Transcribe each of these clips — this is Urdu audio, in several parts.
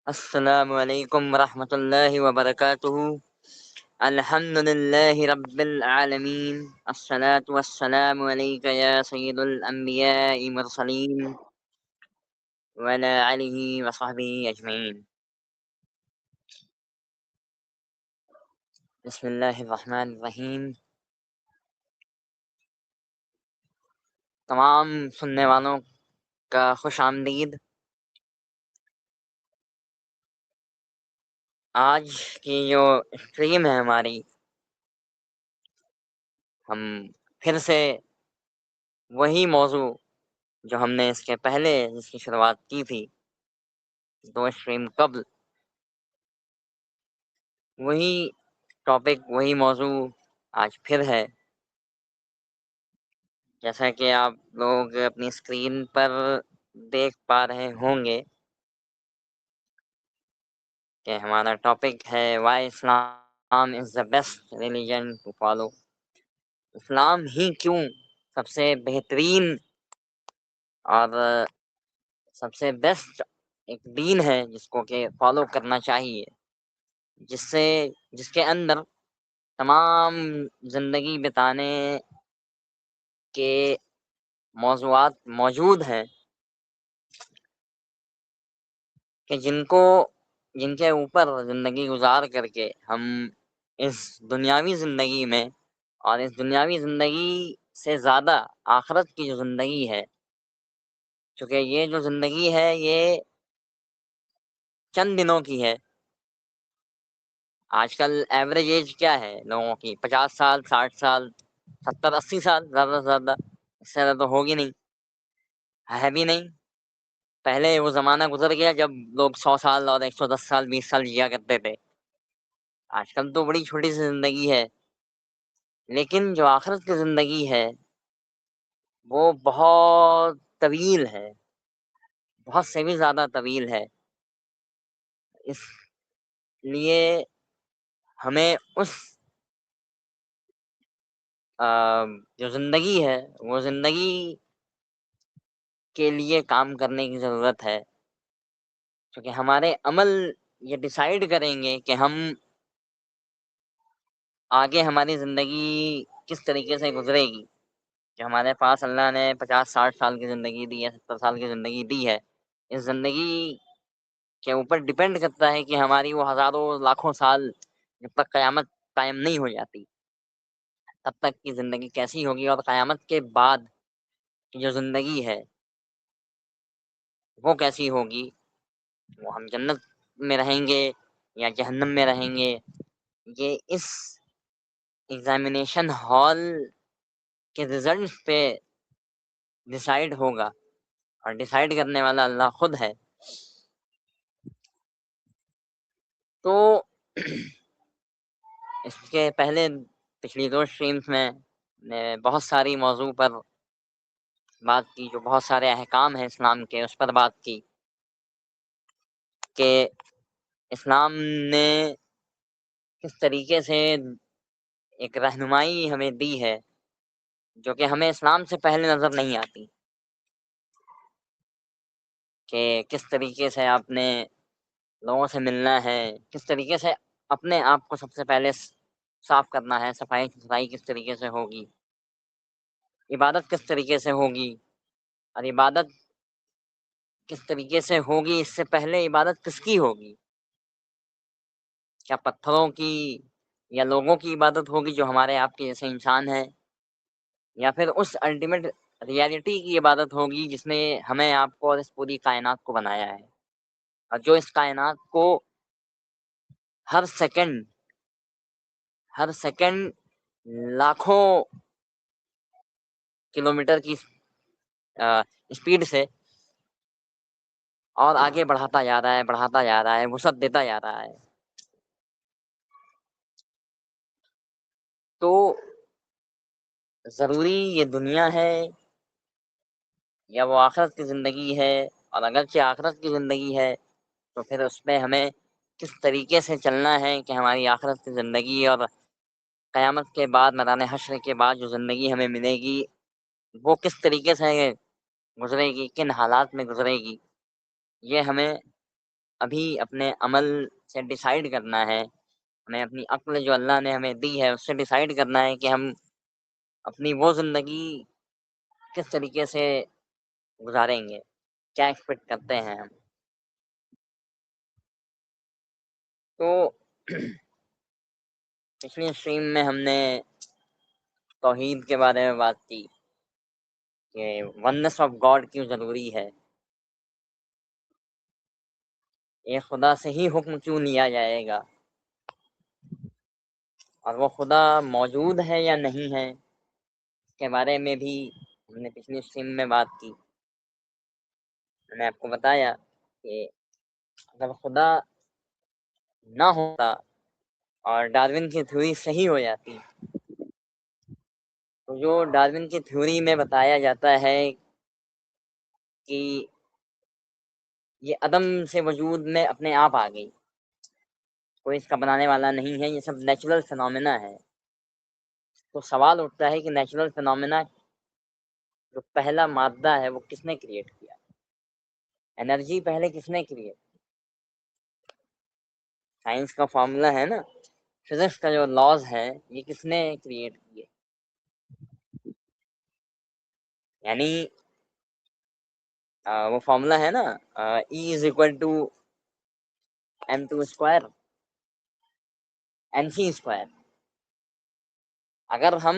السلام علیکم ورحمۃ اللہ وبرکاتہ۔ الحمد للہ رب العالمین، الصلاۃ والسلام علیک یا سید الانبیاء مرسلین وعلی آلہ وصحبہ اجمعین۔ بسم اللہ الرحمن الرحیم۔ تمام سننے والوں کا خوش آمدید۔ آج کی جو اسٹریم ہے ہماری، ہم پھر سے وہی موضوع جو ہم نے اس کے پہلے جس کی شروعات کی تھی 2 اسٹریم قبل، وہی ٹاپک وہی موضوع آج پھر ہے۔ جیسا کہ آپ لوگ اپنی اسکرین پر دیکھ پا رہے ہوں گے کہ ہمارا ٹاپک ہے why Islam is the best religion to follow. اسلام ہی کیوں سب سے بہترین اور سب سے بیسٹ ایک دین ہے جس کو کہ فالو کرنا چاہیے، جس کے اندر تمام زندگی بتانے کے موضوعات موجود ہیں کہ جن کے اوپر زندگی گزار کر کے ہم اس دنیاوی زندگی میں، اور اس دنیاوی زندگی سے زیادہ آخرت کی جو زندگی ہے، چونکہ یہ جو زندگی ہے یہ چند دنوں کی ہے۔ آج کل ایوریج ایج کیا ہے لوگوں کی؟ 50 سال، 60 سال، 70 80 سال، زیادہ سے زیادہ، اس سے زیادہ تو ہوگی نہیں، ہے بھی نہیں۔ پہلے وہ زمانہ گزر گیا جب لوگ 100 سال اور 110 سال 20 سال جیا کرتے تھے۔ آج کل تو بڑی چھوٹی سی زندگی ہے، لیکن جو آخرت کی زندگی ہے وہ بہت طویل ہے، بہت سے بھی زیادہ طویل ہے۔ اس لیے ہمیں اس جو زندگی ہے وہ زندگی کے لیے کام کرنے کی ضرورت ہے، کیونکہ ہمارے عمل یہ ڈیسائیڈ کریں گے کہ ہم آگے ہماری زندگی کس طریقے سے گزرے گی۔ جو ہمارے پاس اللہ نے 50 60 سال کی زندگی دی ہے، 70 سال کی زندگی دی ہے، اس زندگی کے اوپر ڈیپینڈ کرتا ہے کہ ہماری وہ ہزاروں لاکھوں سال جب تک قیامت قائم نہیں ہو جاتی تب تک کی زندگی کیسی ہوگی، اور قیامت کے بعد کی جو زندگی ہے وہ کیسی ہوگی۔ وہ ہم جنت میں رہیں گے یا جہنم میں رہیں گے، یہ اس ایگزامینیشن ہال کے رزلٹ پہ ڈیسائیڈ ہوگا، اور ڈیسائیڈ کرنے والا اللہ خود ہے۔ تو اس کے پہلے پچھلی 2 اسٹریمز میں نے بہت ساری موضوع پر بات کی، جو بہت سارے احکام ہیں اسلام کے، اس پر بات کی کہ اسلام نے کس طریقے سے ایک رہنمائی ہمیں دی ہے جو کہ ہمیں اسلام سے پہلے نظر نہیں آتی، کہ کس طریقے سے آپ نے لوگوں سے ملنا ہے، کس طریقے سے اپنے آپ کو سب سے پہلے صاف کرنا ہے، صفائی کس طریقے سے ہوگی، عبادت کس طریقے سے ہوگی، اور عبادت کس طریقے سے ہوگی اس سے پہلے عبادت کس کی ہوگی؟ کیا پتھروں کی یا لوگوں کی عبادت ہوگی جو ہمارے آپ کے جیسے انسان ہیں، یا پھر اس الٹیمیٹ ریالٹی کی عبادت ہوگی جس نے ہمیں آپ کو اور اس پوری کائنات کو بنایا ہے، اور جو اس کائنات کو ہر سیکنڈ لاکھوں کلومیٹر کی اسپیڈ سے اور آگے بڑھاتا جا رہا ہے، وسعت دیتا جا رہا ہے۔ تو ضروری یہ دنیا ہے یا وہ آخرت کی زندگی ہے؟ اور اگرچہ آخرت کی زندگی ہے تو پھر اس میں ہمیں کس طریقے سے چلنا ہے کہ ہماری آخرت کی زندگی اور قیامت کے بعد، میدان حشر کے بعد جو زندگی ہمیں ملے گی وہ کس طریقے سے گزرے گی، کن حالات میں گزرے گی، یہ ہمیں ابھی اپنے عمل سے ڈیسائیڈ کرنا ہے، ہمیں اپنی عقل جو اللہ نے ہمیں دی ہے اس سے ڈیسائیڈ کرنا ہے کہ ہم اپنی وہ زندگی کس طریقے سے گزاریں گے، کیا ایکسپیکٹ کرتے ہیں ہم. تو پچھلی اسٹریم میں ہم نے توحید کے بارے میں بات کی کہ ونس آف گاڈ کیوں ضروری ہے، ایک خدا سے ہی حکم کیوں لیا جائے گا، اور وہ خدا موجود ہے یا نہیں ہے اس کے بارے میں بھی ہم نے پچھلی اسٹریم میں بات کی. میں نے آپ کو بتایا کہ اگر خدا نہ ہوتا اور ڈارون کی تھیوری صحیح ہو جاتی تو جو ڈارون کی تھیوری میں بتایا جاتا ہے کہ یہ عدم سے وجود میں اپنے آپ آ گئی، کوئی اس کا بنانے والا نہیں ہے، یہ سب نیچرل فینومینا ہے، تو سوال اٹھتا ہے کہ نیچرل فینومینا جو پہلا مادہ ہے وہ کس نے کریٹ کیا، انرجی پہلے کس نے کریٹ، سائنس کا فارمولا ہے نا، فزکس کا جو لاز ہے یہ کس نے کریٹ کیے، یعنی وہ فارمولا ہے نا E is equal to M2 square MC square. اگر ہم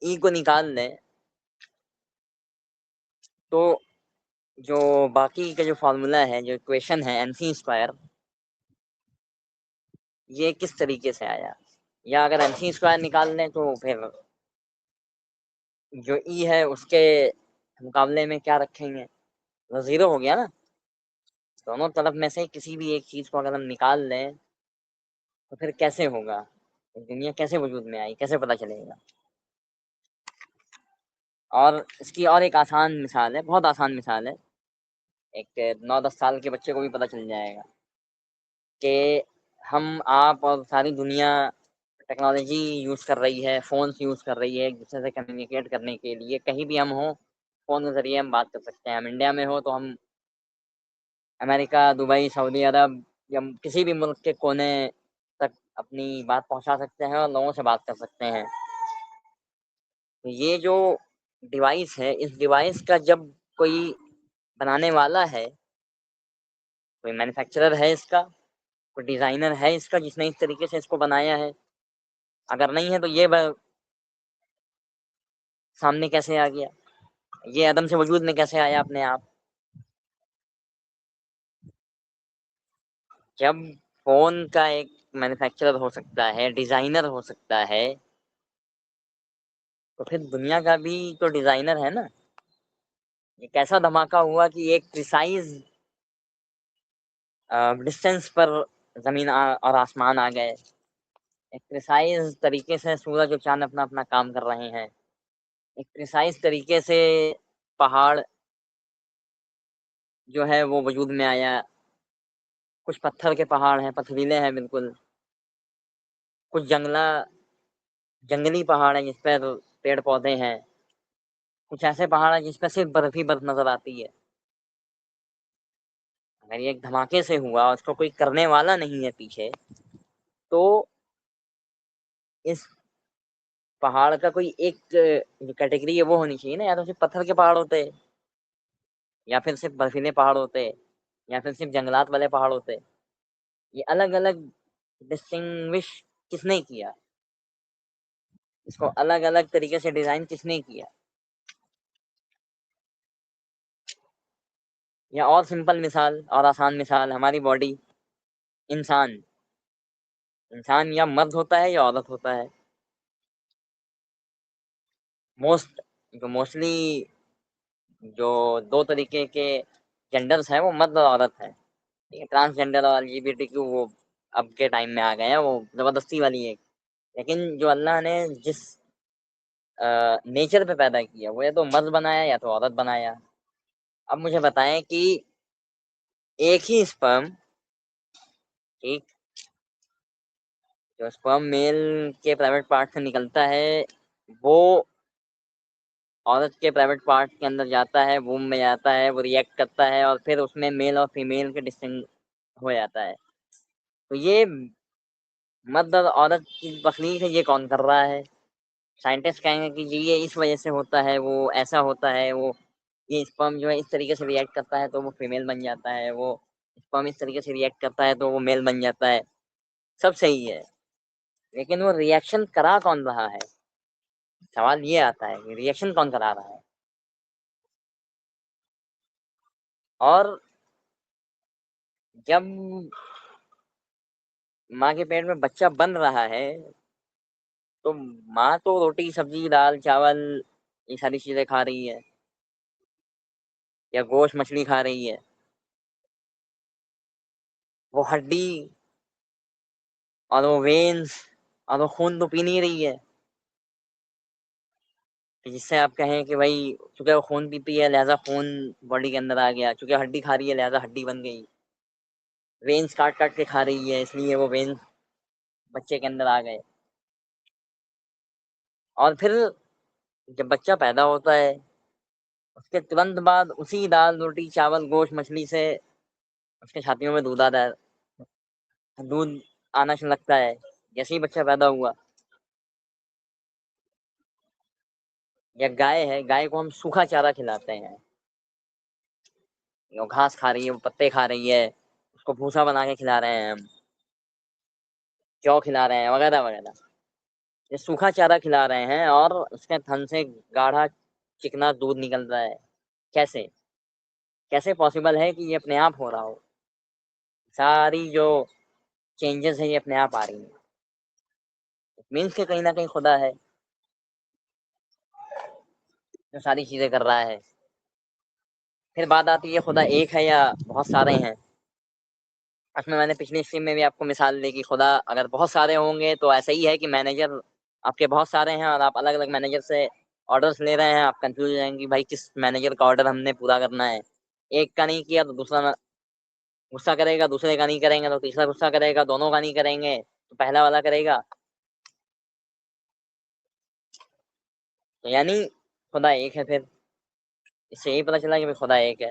E کو نکال لیں تو جو باقی کا جو فارمولا ہے، جو ایکویشن ہے MC اسکوائر، یہ کس طریقے سے آیا، یا اگر MC اسکوائر نکال لیں تو پھر جو E ہے اس کے مقابلے میں کیا رکھیں گے، وہ زیرو ہو گیا نا. دونوں طرف میں سے کسی بھی ایک چیز کو اگر ہم نکال لیں تو پھر کیسے ہوگا، دنیا کیسے وجود میں آئی، کیسے پتہ چلے گا. اور اس کی اور ایک آسان مثال ہے، بہت آسان مثال ہے، ایک 9-10 سال کے بچے کو بھی پتہ چل جائے گا کہ ہم آپ اور ساری دنیا ٹیکنالوجی یوز کر رہی ہے، فونس یوز کر رہی ہے ایک دوسرے سے کمیونیکیٹ کرنے کے لیے. کہیں بھی ہم ہوں فون کے ذریعے ہم بات کر سکتے ہیں. ہم انڈیا میں ہو تو ہم امریکہ، دبئی، سعودی عرب یا کسی بھی ملک کے کونے تک اپنی بات پہنچا سکتے ہیں اور لوگوں سے بات کر سکتے ہیں. یہ جو ڈیوائس ہے، اس ڈیوائس کا جب کوئی بنانے والا ہے، کوئی مینوفیکچرر ہے اس کا، کوئی ڈیزائنر ہے اس کا جس نے اس طریقے سے اس کو بنایا ہے، اگر نہیں ہے تو یہ سامنے کیسے آ گیا، یہ عدم سے وجود میں کیسے آیا اپنے آپ. جب فون کا ایک مینوفیکچرر ہو سکتا ہے، ڈیزائنر ہو سکتا ہے، تو پھر دنیا کا بھی تو ڈیزائنر ہے نا. یہ کیسا دھماکہ ہوا کہ ایک پریسائز ڈسٹینس پر زمین اور آسمان آ گئے، ایک پریسائز طریقے سے سورج اور چاند اپنا اپنا کام کر رہے ہیں، ایک پریسائز طریقے سے پہاڑ جو ہے وہ وجود میں آیا. کچھ پتھر کے پہاڑ ہیں، پتھریلے ہیں بالکل، کچھ جنگلی پہاڑ ہیں جس پر پیڑ پودے ہیں، کچھ ایسے پہاڑ ہیں جس پہ صرف برف ہی برف نظر آتی ہے. اگر یہ ایک دھماکے سے ہوا اور اس کو کوئی کرنے والا نہیں ہے پیچھے، تو اس پہاڑ کا کوئی ایک جو کیٹیگری ہے وہ ہونی چاہیے نا، یا تو صرف پتھر کے پہاڑ ہوتے، یا پھر صرف برفیلے پہاڑ ہوتے، یا پھر صرف جنگلات والے پہاڑ ہوتے. یہ الگ الگ ڈسٹنگوش کس نے کیا، اس کو الگ الگ طریقے سے ڈیزائن کس نے کیا. یا اور سمپل مثال اور آسان مثال، ہماری باڈی، انسان یا مرد ہوتا ہے یا عورت ہوتا ہے. موسٹلی جو دو طریقے کے جینڈرز ہیں وہ مرد اور عورت ہے. ٹرانسجینڈر اور LGBTQ وہ اب کے ٹائم میں آ گئے ہیں، وہ زبردستی والی ہے. لیکن جو اللہ نے جس نیچر پہ پیدا کیا وہ یا تو مرد بنایا یا تو عورت بنایا. اب مجھے بتائیں کہ ایک ہی اسپرم، ٹھیک، جو اسپرم میل کے پرائیویٹ پارٹ سے نکلتا ہے وہ عورت کے پرائیویٹ پارٹ کے اندر جاتا ہے، ووم میں جاتا ہے، وہ ریئیکٹ کرتا ہے اور پھر اس میں میل اور فیمیل کے ڈسٹنگ ہو جاتا ہے. تو یہ مرد اور عورت کی تخلیق ہے، یہ کون کر رہا ہے؟ سائنٹسٹ کہیں گے کہ جی یہ اس وجہ سے ہوتا ہے، وہ ایسا ہوتا ہے، وہ یہ اسپرم جو ہے اس طریقے سے ریئیکٹ کرتا ہے تو وہ فیمیل بن جاتا ہے، وہ اسپرم اس طریقے سے ریئیکٹ کرتا ہے تو وہ میل بن جاتا ہے. سب صحیح ہے، لیکن وہ ریئیکشن کرا کون رہا ہے؟ سوال یہ آتا ہے کہ ریئیکشن کون کرا رہا ہے. اور جب ماں کے پیٹ میں بچہ بن رہا ہے تو ماں تو روٹی سبزی دال چاول یہ ساری چیزیں کھا رہی ہے یا گوشت مچھلی کھا رہی ہے، وہ ہڈی اور وہ وینز اور وہ خون تو پی نہیں رہی ہے کہ جس سے آپ کہیں کہ بھائی چونکہ وہ خون پیتی ہے لہذا خون باڈی کے اندر آ گیا، چونکہ ہڈی کھا رہی ہے لہذا ہڈی بن گئی. وینز کاٹ کاٹ کے کھا رہی ہے اس لیے وہ وینز بچے کے اندر آ گئے. اور پھر جب بچہ پیدا ہوتا ہے اس کے ترنت بعد اسی دال روٹی چاول گوشت مچھلی سے اس کے چھاتیوں میں دودھ آتا ہے، دودھ آنا لگتا ہے جیسے ہی بچہ پیدا ہوا. یا گائے ہے، گائے کو ہم سوکھا چارہ کھلاتے ہیں، وہ گھاس کھا رہی ہے، وہ پتے کھا رہی ہے، اس کو بھوسا بنا کے کھلا رہے ہیں ہم، جو کھلا رہے ہیں وغیرہ وغیرہ. یہ سوکھا چارہ کھلا رہے ہیں اور اس کے تھن سے گاڑھا چکنا دودھ نکل رہا ہے. کیسے کیسے پاسبل ہے کہ یہ اپنے آپ ہو رہا ہو؟ ساری جو چینجز ہیں یہ اپنے آپ آ رہی ہیں، مینس کہ کہیں نہ کہیں خدا ہے جو ساری چیزیں کر رہا ہے. پھر بات آتی ہے خدا ایک ہے یا بہت سارے ہیں. اس میں نے پچھلی اسٹریم میں بھی آپ کو مثال دی کہ خدا اگر بہت سارے ہوں گے تو ایسا ہی ہے کہ مینیجر آپ کے بہت سارے ہیں اور آپ الگ الگ مینیجر سے آرڈرز لے رہے ہیں، آپ کنفیوز ہو جائیں گے بھائی کس مینیجر کا آرڈر ہم نے پورا کرنا ہے. ایک کا نہیں کیا تو دوسرا غصہ کرے گا، دوسرے کا نہیں کریں گے تو تیسرا غصہ کرے گا، دونوں کا نہیں کریں گے تو پہلا والا کرے گا. تو یعنی خدا ایک ہے. پھر اس سے یہی پتہ چلا کہ خدا ایک ہے.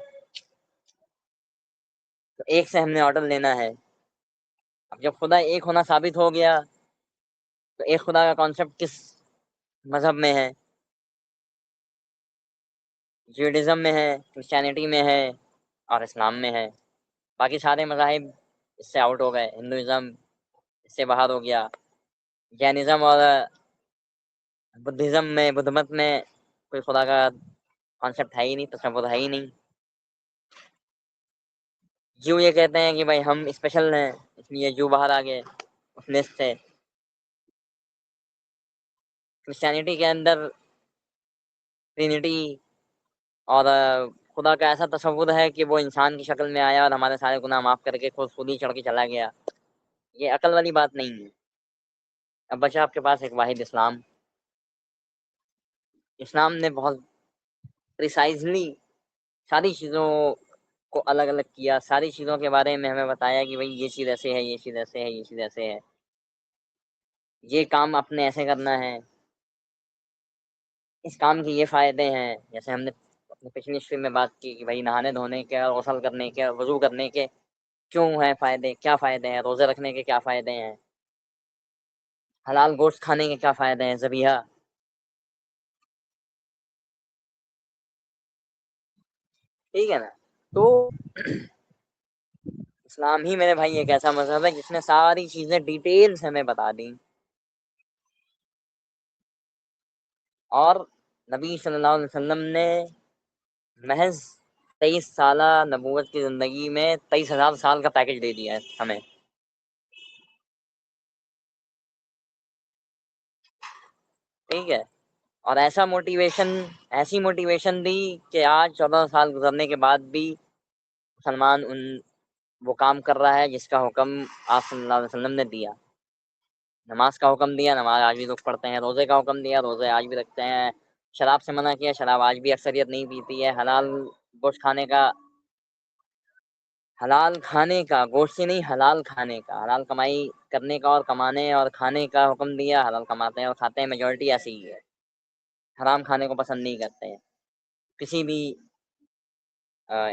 تو ایک سے ہم نے آرڈر لینا ہے. اب جب خدا ایک ہونا ثابت ہو گیا تو ایک خدا کا کانسیپٹ کس مذہب میں ہے؟ جیوڈزم میں ہے، کرسچینٹی میں ہے اور اسلام میں ہے. باقی سارے مذاہب اس سے آؤٹ ہو گئے. ہندوازم اس سے باہر ہو گیا. جینزم اور بدھزم میں بدھ مت میں کوئی خدا کا کانسیپٹ ہے ہی نہیں، تصور ہے ہی نہیں. جو یہ کہتے ہیں کہ بھائی ہم اسپیشل ہیں اس لیے جو باہر آ گئے اس لسٹ سے. کرسچینٹی کے اندر ٹرینٹی اور خدا کا ایسا تصور ہے کہ وہ انسان کی شکل میں آیا اور ہمارے سارے گناہ معاف کر کے خود ہی چڑھ کے چلا گیا. یہ عقل والی بات نہیں ہے. اب بچہ آپ کے پاس ایک واحد اسلام. اسلام نے بہت پریسائزلی ساری چیزوں کو الگ الگ کیا، ساری چیزوں کے بارے میں ہمیں بتایا کہ بھائی یہ چیز ایسے ہے، یہ چیز ایسے ہے، یہ چیز ایسے ہے، یہ کام اپنے ایسے کرنا ہے، اس کام کے یہ فائدے ہیں. جیسے ہم نے اپنی پچھلی اسٹریم میں بات کی کہ بھائی نہانے دھونے کے، غسل کرنے کے، وضو کرنے کے کیوں ہیں فائدے، کیا فائدے ہیں، روزے رکھنے کے کیا فائدے ہیں، حلال گوشت کھانے کے کیا فائدے ہیں، ذبیحہ. ٹھیک ہے نا؟ تو اسلام ہی میرے بھائی ایک ایسا مذہب ہے جس نے ساری چیزیں ڈیٹیل سے ہمیں بتا دیں. اور نبی صلی اللہ علیہ وسلم نے محض 23 سالہ نبوت کی زندگی میں 23,000 سال کا پیکج دے دیا ہے ہمیں. ٹھیک ہے، اور ایسی موٹیویشن دی کہ آج 14 سال گزرنے کے بعد بھی مسلمان وہ کام کر رہا ہے جس کا حکم آپ صلی اللہ علیہ وسلم نے دیا. نماز کا حکم دیا، نماز آج بھی لوگ پڑھتے ہیں. روزے کا حکم دیا، روزے آج بھی رکھتے ہیں. شراب سے منع کیا، شراب آج بھی اکثریت نہیں پیتی ہے. حلال گوشت کھانے کا، حلال کھانے کا، گوشت سے نہیں حلال کھانے کا، حلال کمائی کرنے کا اور کمانے اور کھانے کا حکم دیا. حلال کماتے ہیں اور کھاتے ہیں، میجورٹی ایسی ہی ہے. حرام کھانے کو پسند نہیں کرتے ہیں، کسی بھی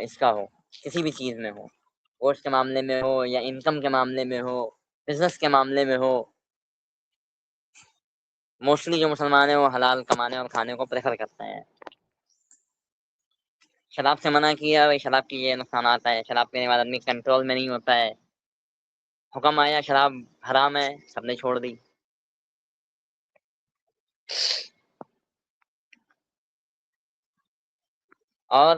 اس کا ہو، کسی بھی چیز میں ہو، گوشت کے معاملے میں ہو یا انکم کے معاملے میں ہو، بزنس کے معاملے میں ہو، موسٹلی جو مسلمان ہیں وہ حلال کمانے اور کھانے کو پریفر کرتے ہیں۔ شراب سے منع کیا، بھائی شراب کی یہ نقصانات ہے، شراب پینے والا آدمی کنٹرول میں نہیں ہوتا ہے، حکم آیا شراب حرام ہے، سب نے چھوڑ دی۔ اور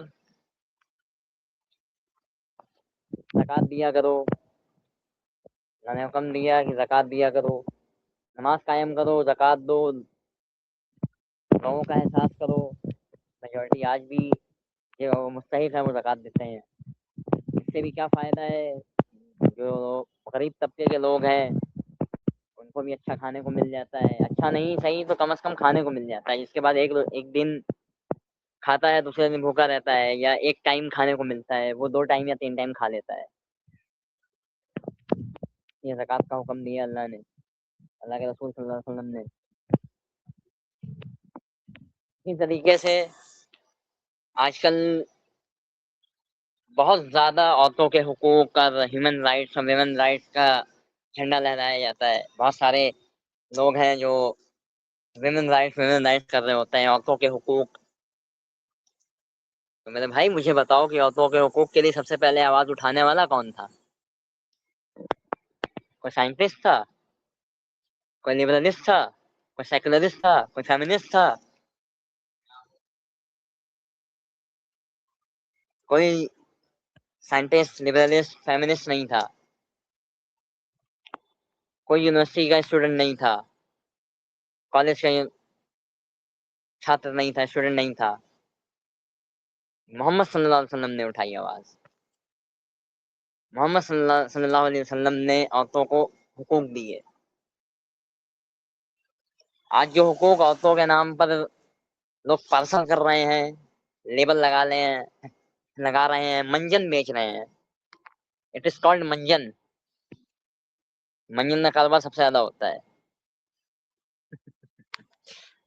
زکوٰۃ دیا کرو، اللہ نے حکم دیا کہ زکوٰۃ دیا کرو، نماز قائم کرو، زکوٰۃ دو، لوگوں کا احساس کرو، میجورٹی آج بھی جو مستحق ہیں وہ زکوٰۃ دیتے ہیں۔ اس سے بھی کیا فائدہ ہے، جو غریب طبقے کے لوگ ہیں ان کو بھی اچھا کھانے کو مل جاتا ہے، اچھا نہیں صحیح تو کم از کم کھانے کو مل جاتا ہے، اس کے بعد ایک دن کھاتا ہے دوسرے دن بھوکا رہتا ہے، یا ایک ٹائم کھانے کو ملتا ہے، وہ 2 ٹائم یا 3 ٹائم کھا لیتا ہے۔ یہ زکوٰۃ کا حکم دیا اللہ نے، اللہ کے رسول صلی اللہ علیہ وسلم نے۔ اسی طریقے سے آج کل بہت زیادہ عورتوں کے حقوق اور ہیومن رائٹس اور ویمن رائٹس کا جھنڈا لہرایا جاتا ہے، بہت سارے لوگ ہیں جو ویمن رائٹس کر رہے ہوتے ہیں، عورتوں کے حقوق۔ تو میرے بھائی مجھے بتاؤ کہ عورتوں کے حقوق کے لیے سب سے پہلے آواز اٹھانے والا کون تھا؟ کوئی سائنٹسٹ تھا، کوئی لبرلسٹ تھا، کوئی سیکولرسٹ تھا، کوئی فیمنسٹ تھا؟ کوئی سائنٹسٹ، لبرلسٹ، فیمنسٹ نہیں تھا، کوئی یونیورسٹی کا اسٹوڈنٹ نہیں تھا، کالج کا چھاتر نہیں تھا، اسٹوڈنٹ نہیں تھا، محمد صلی اللہ علیہ وسلم نے اٹھائی آواز۔ محمد صلی اللہ علیہ وسلم نے عورتوں کو حقوق دیے۔ آج جو حقوق عورتوں کے نام پر لوگ پارسل کر رہے ہیں، لیبل لگا رہے ہیں، منجن بیچ رہے ہیں، اٹ از کالڈ منجن۔ منجن کا کاروبار سب سے زیادہ ہوتا ہے،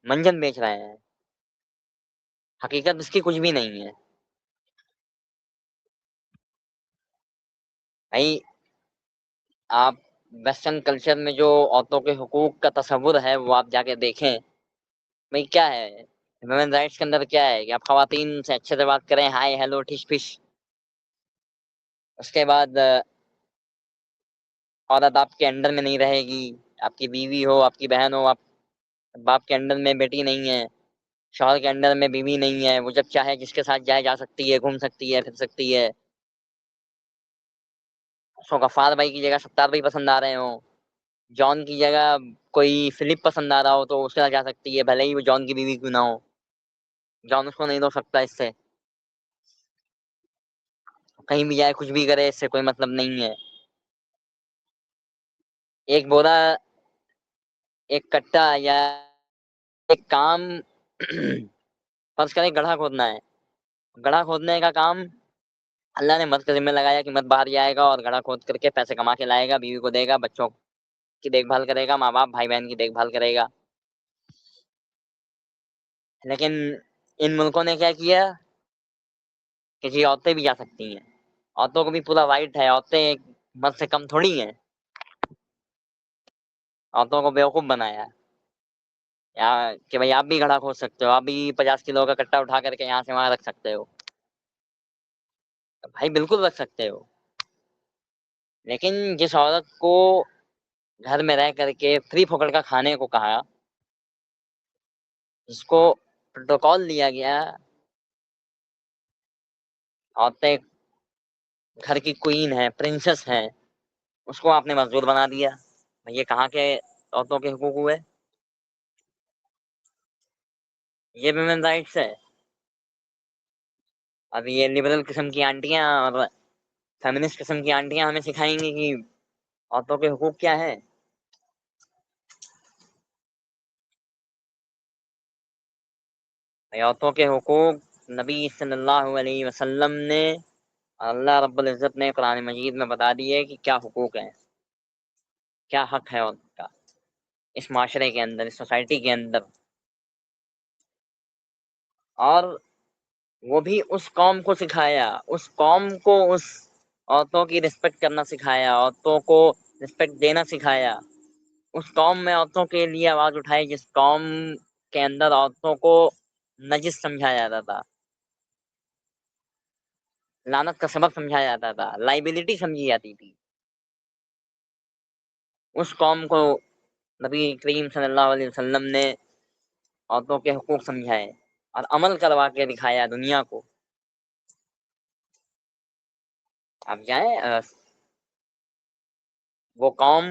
منجن بیچ رہے ہیں، حقیقت اس کی کچھ بھی نہیں ہے۔ بھائی آپ ویسٹرن کلچر میں جو عورتوں کے حقوق کا تصور ہے وہ آپ جا کے دیکھیں، بھائی کیا ہے ویمن رائٹس کے اندر، کیا ہے کہ آپ خواتین سے اچھے سے بات کریں، ہائی ہیلو ٹھش پش، اس کے بعد عورت آپ کے انڈر میں نہیں رہے گی، آپ کی بیوی ہو، آپ کی بہن ہو، آپ باپ کے انڈر میں بیٹی نہیں ہے، شوہر کے انڈر میں بیوی نہیں ہے، وہ جب چاہے جس کے ساتھ جائے جا سکتی ہے، گھوم سکتی ہے، پھر سکتی ہے۔ اس کو غفار بھائی کی جگہ ستار بھائی پسند آ رہے ہوں، جان کی جگہ کوئی فلپ پسند آ رہا ہو تو اس کے ساتھ جا سکتی ہے، بھلے ہی وہ جان کی بیوی کیوں نہ ہو، جان اس کو نہیں روک سکتا اس سے، کہیں بھی جائے کچھ بھی کرے، اس سے کوئی مطلب نہیں ہے۔ ایک بولا، ایک کٹا یا ایک کام فرض کریں گڑھا کھودنا ہے، گڑھا کھودنے کا کام اللہ نے مرد کے ذمہ لگایا کہ مرد باہر جائے گا اور گڑھا کھود کر کے پیسے کما کے لائے گا، بیوی کو دے گا، بچوں کی دیکھ بھال کرے گا، ماں باپ بھائی بہن کی دیکھ بھال کرے گا۔ لیکن ان ملکوں نے کیا کیا کہ جی عورتیں بھی جا سکتی ہیں، عورتوں کو بھی پورا رائٹ ہے، عورتیں مرد سے کم تھوڑی ہیں، عورتوں کو بیوقوف بنایا یا کہ بھائی آپ بھی گھڑا کھود سکتے ہو، آپ بھی 50 کلو کا کٹا اٹھا کر کے یہاں سے وہاں رکھ سکتے ہو، بھائی بالکل رکھ سکتے ہو۔ لیکن جس عورت کو گھر میں رہ کر کے فری پھوکٹ کا کھانے کو کہا، جس کو پروٹوکال دیا گیا، عورتیں گھر کی کوئین ہے، پرنسس ہے، اس کو آپ نے مزدور بنا دیا، یہ کہاں کے عورتوں کے حقوق ہوئے؟ یہ ویمن رائٹس ہے؟ اب یہ لبرل قسم کی آنٹیاں اور فیمنسٹ قسم کی آنٹیاں ہمیں سکھائیں گی کہ عورتوں کے حقوق کیا ہے؟ عورتوں کے حقوق نبی صلی اللہ علیہ وسلم نے، اللہ رب العزت نے قرآن مجید میں بتا دیے کہ کیا حقوق ہیں، کیا حق ہے عورت کا اس معاشرے کے اندر، اس سوسائٹی کے اندر۔ اور وہ بھی اس قوم کو سکھایا، اس قوم کو اس عورتوں کی رسپیکٹ کرنا سکھایا، عورتوں کو رسپیکٹ دینا سکھایا، اس قوم میں عورتوں کے لیے آواز اٹھائی جس قوم کے اندر عورتوں کو نجس سمجھایا جاتا تھا، لعنت کا سبب سمجھایا جاتا تھا، لائبلٹی سمجھی جاتی تھی. اس قوم کو نبی کریم صلی اللہ علیہ وسلم نے عورتوں کے حقوق سمجھائے اور عمل کروا کے دکھایا دنیا کو. اب جائیں وہ قوم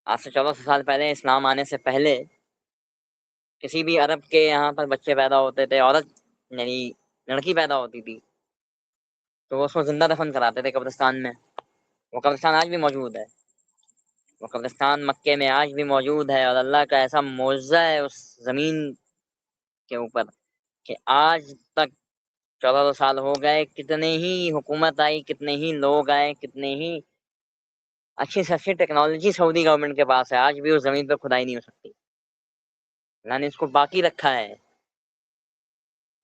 آج سے 1400 سال پہلے، اسلام آنے سے پہلے، کسی بھی عرب کے یہاں پر بچے پیدا ہوتے تھے، عورت یعنی لڑکی پیدا ہوتی تھی تو وہ اس کو زندہ دفن کراتے تھے قبرستان میں. وہ قبرستان آج بھی موجود ہے، وہ قبرستان مکے میں آج بھی موجود ہے، اور اللہ کا ایسا معجزہ ہے اس زمین کے اوپر کہ آج تک 1400 سال ہو گئے، کتنے ہی حکومت آئی، کتنے ہی لوگ آئے، کتنے ہی اچھی سے اچھی ٹیکنالوجی سعودی گورنمنٹ کے پاس ہے، آج بھی اس زمین پہ کھدائی نہیں ہو سکتی. اللہ نے اس کو باقی رکھا ہے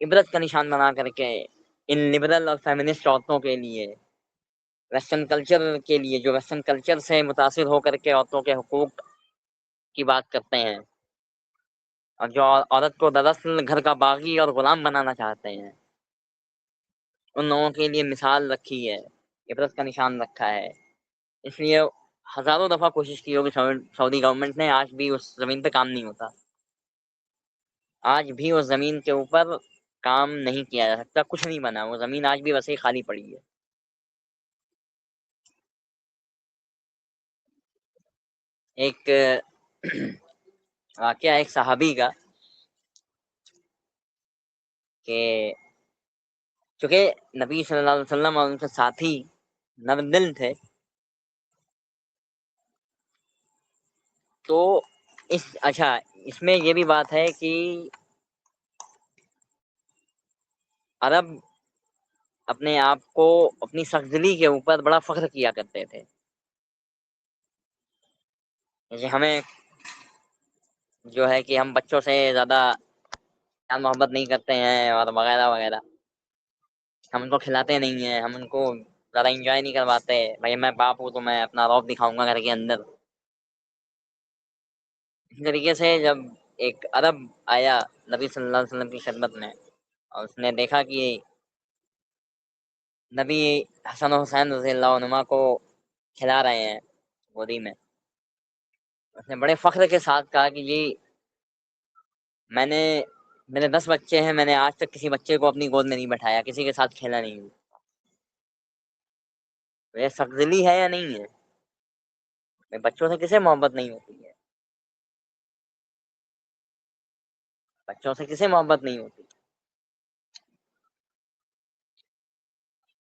عبرت کا نشان بنا کر کے ان لبرل اور فیمنسٹ عورتوں کے لیے، ویسٹرن کلچر کے لیے، جو ویسٹرن کلچر سے متاثر ہو کر کے عورتوں کے حقوق کی بات کرتے ہیں، اور جو عورت کو دراصل گھر کا باغی اور غلام بنانا چاہتے ہیں، ان لوگوں کے لیے مثال رکھی ہے، عبرت کا نشان رکھا ہے. اس لیے ہزاروں دفعہ کوشش کی ہوگی سعودی گورنمنٹ نے، آج بھی اس زمین پہ کام نہیں ہوتا، آج بھی اس زمین کے اوپر کام نہیں کیا جا سکتا، کچھ نہیں بنا، وہ زمین آج بھی ویسے ہی خالی پڑی ہے. ایک واقعہ ایک صحابی کا کہ چونکہ نبی صلی اللہ علیہ وسلم اور ان کے ساتھی نرم دل تھے، تو اس میں یہ بھی بات ہے کہ عرب اپنے آپ کو اپنی سخت دلی کے اوپر بڑا فخر کیا کرتے تھے. جیسے ہمیں جو ہے کہ ہم بچوں سے زیادہ پیار محبت نہیں کرتے ہیں اور وغیرہ وغیرہ، ہم ان کو کھلاتے نہیں ہیں، ہم ان کو زیادہ انجوائے نہیں کرواتے. بھائی میں باپ ہوں تو میں اپنا رعب دکھاؤں گا گھر کے اندر. اس طریقے سے جب ایک عرب آیا نبی صلی اللہ علیہ وسلم کی خدمت میں اور اس نے دیکھا کہ نبی حسن و حسین رضی اللہ عنہما کو کھلا رہے ہیں گودی میں، اس نے بڑے فخر کے ساتھ کہا کہ جی میرے 10 بچے ہیں، میں نے آج تک کسی بچے کو اپنی گود میں نہیں بٹھایا، کسی کے ساتھ کھیلا نہیں ہوں. یہ سخزلی ہے یا نہیں ہے؟ بچوں سے کسے محبت نہیں ہوتی ہے؟ بچوں سے کسے محبت نہیں ہوتی؟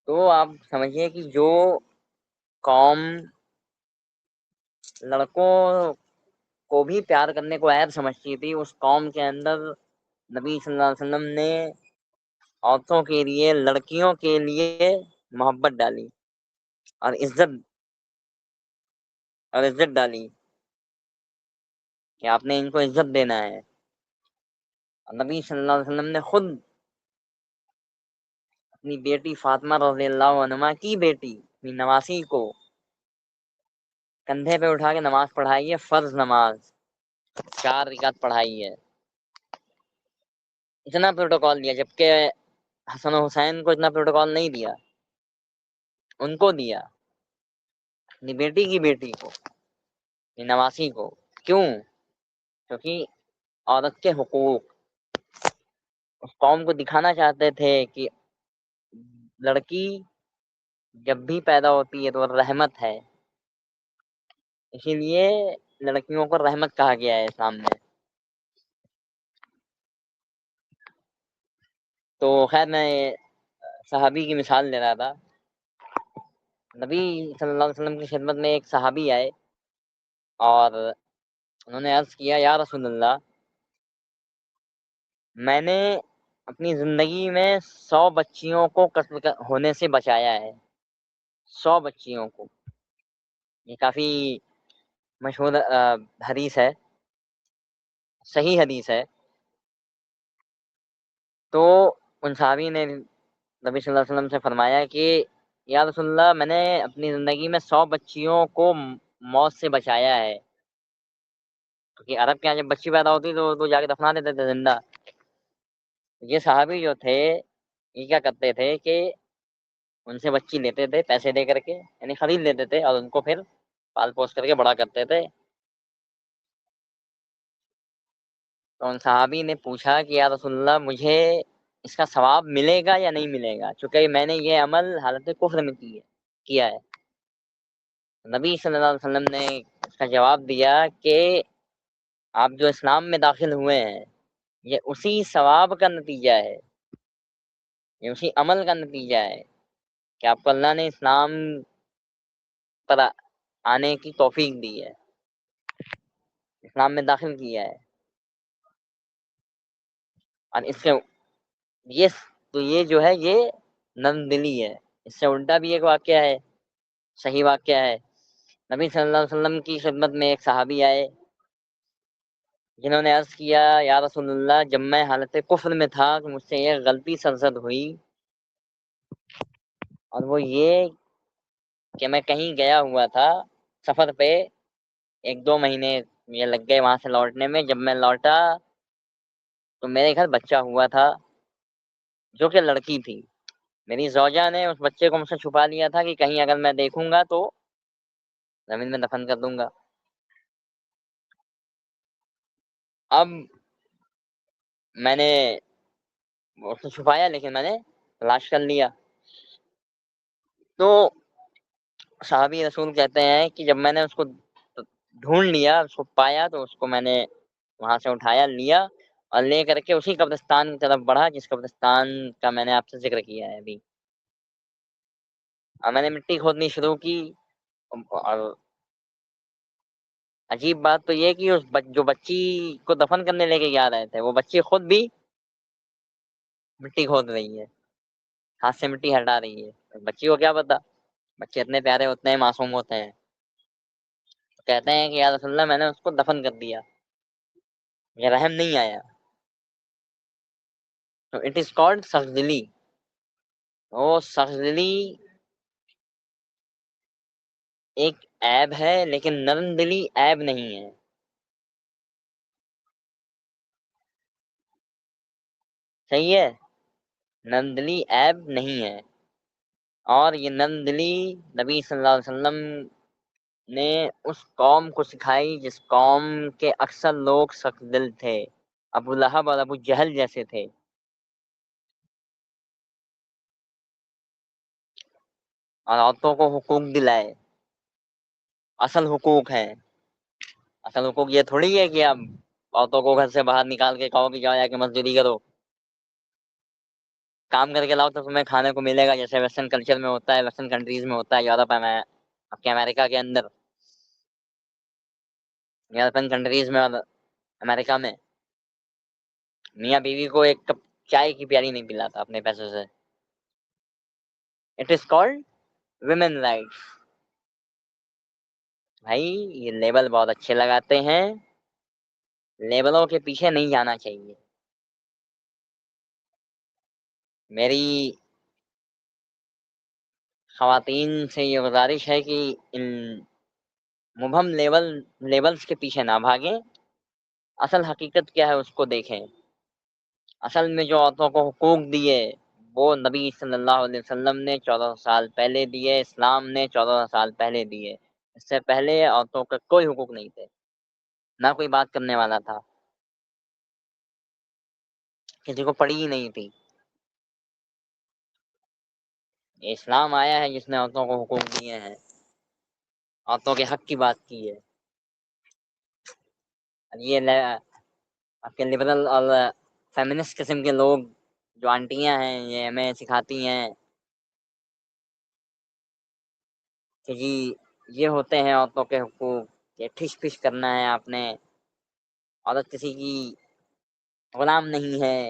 تو آپ سمجھیے کہ جو قوم لڑکوں کو بھی پیار کرنے کو عیب سمجھتی تھی، اس قوم کے اندر نبی صلی اللہ علیہ وسلم نے عورتوں کے لیے، لڑکیوں کے لیے محبت ڈالی اور عزت ڈالی کہ آپ نے ان کو عزت دینا ہے. اور نبی صلی اللہ علیہ وسلم نے خود اپنی بیٹی فاطمہ رضی اللہ عنہا کی بیٹی اپنی نواسی کو کندھے پہ اٹھا کے نماز پڑھائی ہے، فرض نماز 4 رکعت پڑھائی ہے. اتنا پروٹوکال دیا، جبکہ حسن و حسین کو اتنا پروٹوکال نہیں دیا، ان کو دیا اپنی بیٹی کی بیٹی کو، اپنی نواسی کو. کیوں؟ کیونکہ عورت کے حقوق اس قوم کو دکھانا چاہتے تھے کہ لڑکی جب بھی پیدا ہوتی ہے تو رحمت ہے، اسی لیے لڑکیوں کو رحمت کہا گیا ہے اسلام میں. تو خیر میں صحابی کی مثال دے رہا تھا. نبی صلی اللہ علیہ وسلم کی خدمت میں ایک صحابی آئے اور انہوں نے عرض کیا یا رسول اللہ، میں نے اپنی زندگی میں 100 بچیوں کو قتل ہونے سے بچایا ہے، 100 بچیوں کو. یہ کافی مشہور حدیث ہے، صحیح حدیث ہے. تو ان صحابی نے نبی صلی اللہ علیہ وسلم سے فرمایا کہ یا رسول اللہ، میں نے اپنی زندگی میں 100 بچیوں کو موت سے بچایا ہے، کیونکہ عرب کے یہاں جب بچی پیدا ہوتی تو جا کے دفنا دیتے تھے زندہ۔ یہ صحابی جو تھے یہ کیا کرتے تھے کہ ان سے بچی لیتے تھے پیسے دے کر کے، یعنی خرید لیتے تھے اور ان کو پھر پال پوس کر کے بڑا کرتے تھے۔ تو ان صحابی نے پوچھا کہ یا رسول اللہ، مجھے اس کا ثواب ملے گا یا نہیں ملے گا، چونکہ میں نے یہ عمل حالت کفر میں کیا ہے۔ نبی صلی اللہ علیہ وسلم نے اس کا جواب دیا کہ آپ جو اسلام میں داخل ہوئے ہیں یہ اسی ثواب کا نتیجہ ہے، یہ اسی عمل کا نتیجہ ہے کہ آپ کو اللہ نے اسلام پر آنے کی توفیق دی ہے، اسلام میں داخل کیا ہے۔ اور اس سے یہ جو ہے یہ نرم دلی ہے۔ اس سے الٹا بھی ایک واقعہ ہے، صحیح واقعہ ہے۔ نبی صلی اللہ علیہ وسلم کی خدمت میں ایک صحابی آئے جنہوں نے عرض کیا یا رسول اللہ، جب میں حالت کفر میں تھا تو مجھ سے ایک غلطی سرزد ہوئی، اور وہ یہ کہ میں کہیں گیا ہوا تھا سفر پہ، 1-2 مہینے یہ لگ گئے وہاں سے لوٹنے میں۔ جب میں لوٹا تو میرے گھر بچہ ہوا تھا جو کہ لڑکی تھی۔ میری زوجہ نے اس بچے کو مجھ سے چھپا لیا تھا کہ کہیں اگر میں دیکھوں گا تو زمین میں دفن کر دوں گا۔ اب میں نے اس کو چھپایا لیکن میں نے تلاش کر لیا۔ تو صحابی رسول کہتے ہیں کہ جب میں نے اس کو ڈھونڈ لیا، اس کو پایا، تو اس کو میں نے وہاں سے اٹھایا، لیا اور لے کر کے اسی قبرستان کی طرف بڑھا جس قبرستان کا میں نے آپ سے ذکر کیا ہے ابھی، اور میں نے مٹی کھودنی شروع کی۔ اور عجیب بات تو یہ کہ جو بچی کو دفن کرنے لے کے جا رہے تھے وہ بچی خود بھی مٹی کھود رہی ہے، ہاتھ سے مٹی ہٹا رہی ہے۔ بچی کو کیا پتا، بچے اتنے پیارے ہوتے ہیں، معصوم ہوتے ہیں۔ کہتے ہیں کہ یا رسول اللہ، میں نے اس کو دفن کر دیا، یہ رحم نہیں آیا۔ تو اٹ از کالڈ سخزلی۔ وہ سخزلی ایک عیب ہے لیکن نرم دلی عیب نہیں ہے۔ صحیح ہے، نرم دلی عیب نہیں ہے۔ اور یہ نرم دلی نبی صلی اللہ علیہ وسلم نے اس قوم کو سکھائی جس قوم کے اکثر لوگ سخت دل تھے، ابو لہب اور ابو جہل جیسے تھے۔ اور عورتوں کو حقوق دلائے، اصل حقوق ہیں۔ اصل حقوق یہ تھوڑی ہے کہ آپ عورتوں کو گھر سے باہر نکال کے کہو کہ جاؤ جا کے مزدوری کرو، کام کر کے لاؤ تو تمہیں کھانے کو ملے گا، جیسے ویسٹرن کلچر میں ہوتا ہے، ویسٹرن کنٹریز میں ہوتا ہے، یورپ میں، آپ کے امریکہ کے اندر، یورپین کنٹریز میں اور امریکہ میں میاں بیوی کو ایک کپ چائے کی پیالی نہیں پلاتا اپنے پیسے سے۔ It is called women rights. بھائی یہ لیبل بہت اچھے لگاتے ہیں، لیبلوں کے پیچھے نہیں جانا چاہیے۔ میری خواتین سے یہ گزارش ہے کہ ان مبہم لیبلز کے پیچھے نہ بھاگیں، اصل حقیقت کیا ہے اس کو دیکھیں۔ اصل میں جو عورتوں کو حقوق دیے وہ نبی صلی اللہ علیہ وسلم نے 14 سال پہلے دیے، اسلام نے 14 سال پہلے دیے۔ اس سے پہلے عورتوں کا کوئی حقوق نہیں تھے، نہ کوئی بات کرنے والا تھا، کسی کو پڑی ہی نہیں تھی۔ یہ اسلام آیا ہے جس نے عورتوں کو حقوق دیے ہیں، عورتوں کے حق کی بات کی ہے۔ یہ آپ کے لبرل اور فیمنسٹ قسم کے لوگ جو آنٹیاں ہیں یہ ہمیں سکھاتی ہیں کہ جی یہ ہوتے ہیں عورتوں کے حقوق، یہ ٹھش پش کرنا ہے آپ نے، عورت کسی کی غلام نہیں ہے،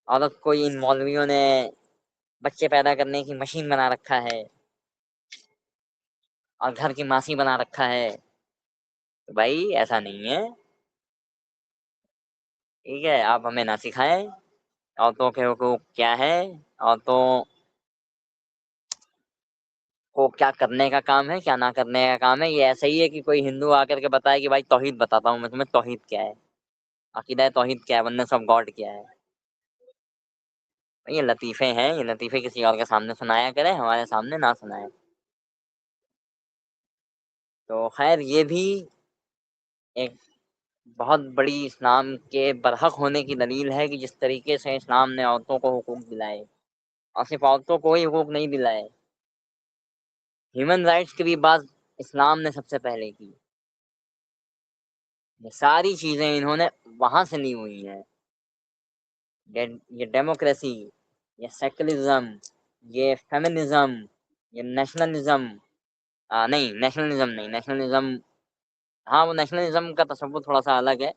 عورت کو ان مولویوں نے بچے پیدا کرنے کی مشین بنا رکھا ہے اور گھر کی ماسی بنا رکھا ہے۔ تو بھائی ایسا نہیں ہے، ٹھیک ہے، آپ ہمیں نہ سکھائیں عورتوں کے حقوق کیا ہے، عورتوں کو کیا کرنے کا کام ہے، کیا نہ کرنے کا کام ہے۔ یہ ایسا ہی ہے کہ کوئی ہندو آ کر کے بتائے کہ بھائی توحید بتاتا ہوں میں تمہیں، توحید کیا ہے، عقیدہ توحید کیا ہے، ونس آف گاڈ کیا ہے۔ یہ لطیفے ہیں، یہ لطیفے کسی اور کے سامنے سنایا کرے، ہمارے سامنے نہ سنائے۔ تو خیر یہ بھی ایک بہت بڑی اسلام کے برحق ہونے کی دلیل ہے کہ جس طریقے سے اسلام نے عورتوں کو حقوق دلائے، اور صرف عورتوں کو ہی حقوق نہیں دلائے، ہیومن رائٹس کی بھی بات اسلام نے سب سے پہلے کی۔ یہ ساری چیزیں انہوں نے وہاں سے لی ہوئی ہیں، یہ ڈیموکریسی، یہ سیکولرزم، یہ فیمنزم، یہ نیشنلزم، نہیں نیشنلزم نہیں، نیشنلزم ہاں وہ نیشنلزم کا تصور تھوڑا سا الگ ہے،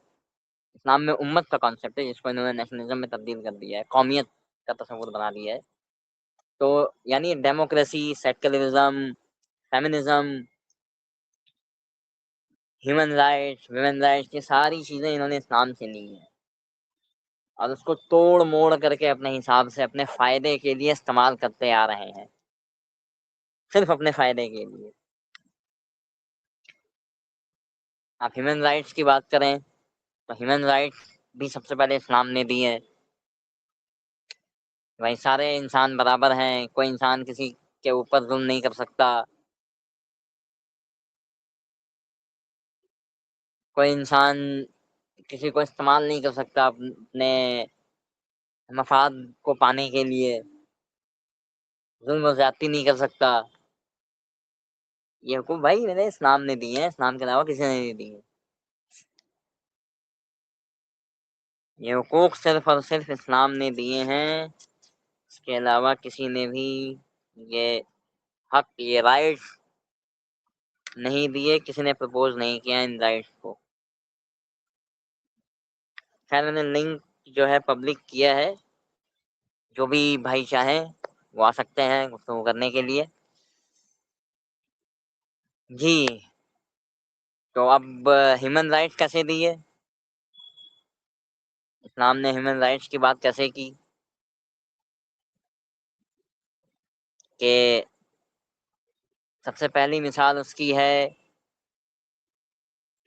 اسلام میں امت کا کانسیپٹ ہے جس کو انہوں نے نیشنلزم میں تبدیل کر دیا ہے، قومیت کا تصور بنا دیا ہے۔ تو یعنی democracy, secularism, feminism, human rights, women rights, یہ ساری چیزیں انہوں نے اسلام سے لی ہیں اور اس کو توڑ موڑ کر کے اپنے حساب سے اپنے فائدے کے لیے استعمال کرتے آ رہے ہیں، صرف اپنے فائدے کے لیے۔ آپ ہیومن رائٹس کی بات کریں تو ہیومن رائٹس بھی سب سے پہلے اسلام نے دی ہے، بھائی سارے انسان برابر ہیں، کوئی انسان کسی کے اوپر ظلم نہیں کر سکتا، کوئی انسان کسی کو استعمال نہیں کر سکتا اپنے مفاد کو پانے کے لیے، ظلم و زیادتی نہیں کر سکتا۔ یہ حقوق بھائی میں نے اسلام نے دی ہیں، اسلام کے علاوہ کسی نے نہیں دی ہیں۔ یہ حقوق صرف اور صرف اسلام نے دیے ہیں، اس کے علاوہ کسی نے بھی یہ حق، یہ رائٹس نہیں دیے، کسی نے پرپوز نہیں کیا ان رائٹس کو۔ خیر میں نے لنک جو ہے پبلک کیا ہے، جو بھی بھائی چاہیں وہ آ سکتے ہیں گفتگو کرنے کے لیے۔ جی تو اب ہیومن رائٹس کیسے دیے، اسلام نے ہیومن رائٹس کی بات کیسے کی کہ سب سے پہلی مثال اس کی ہے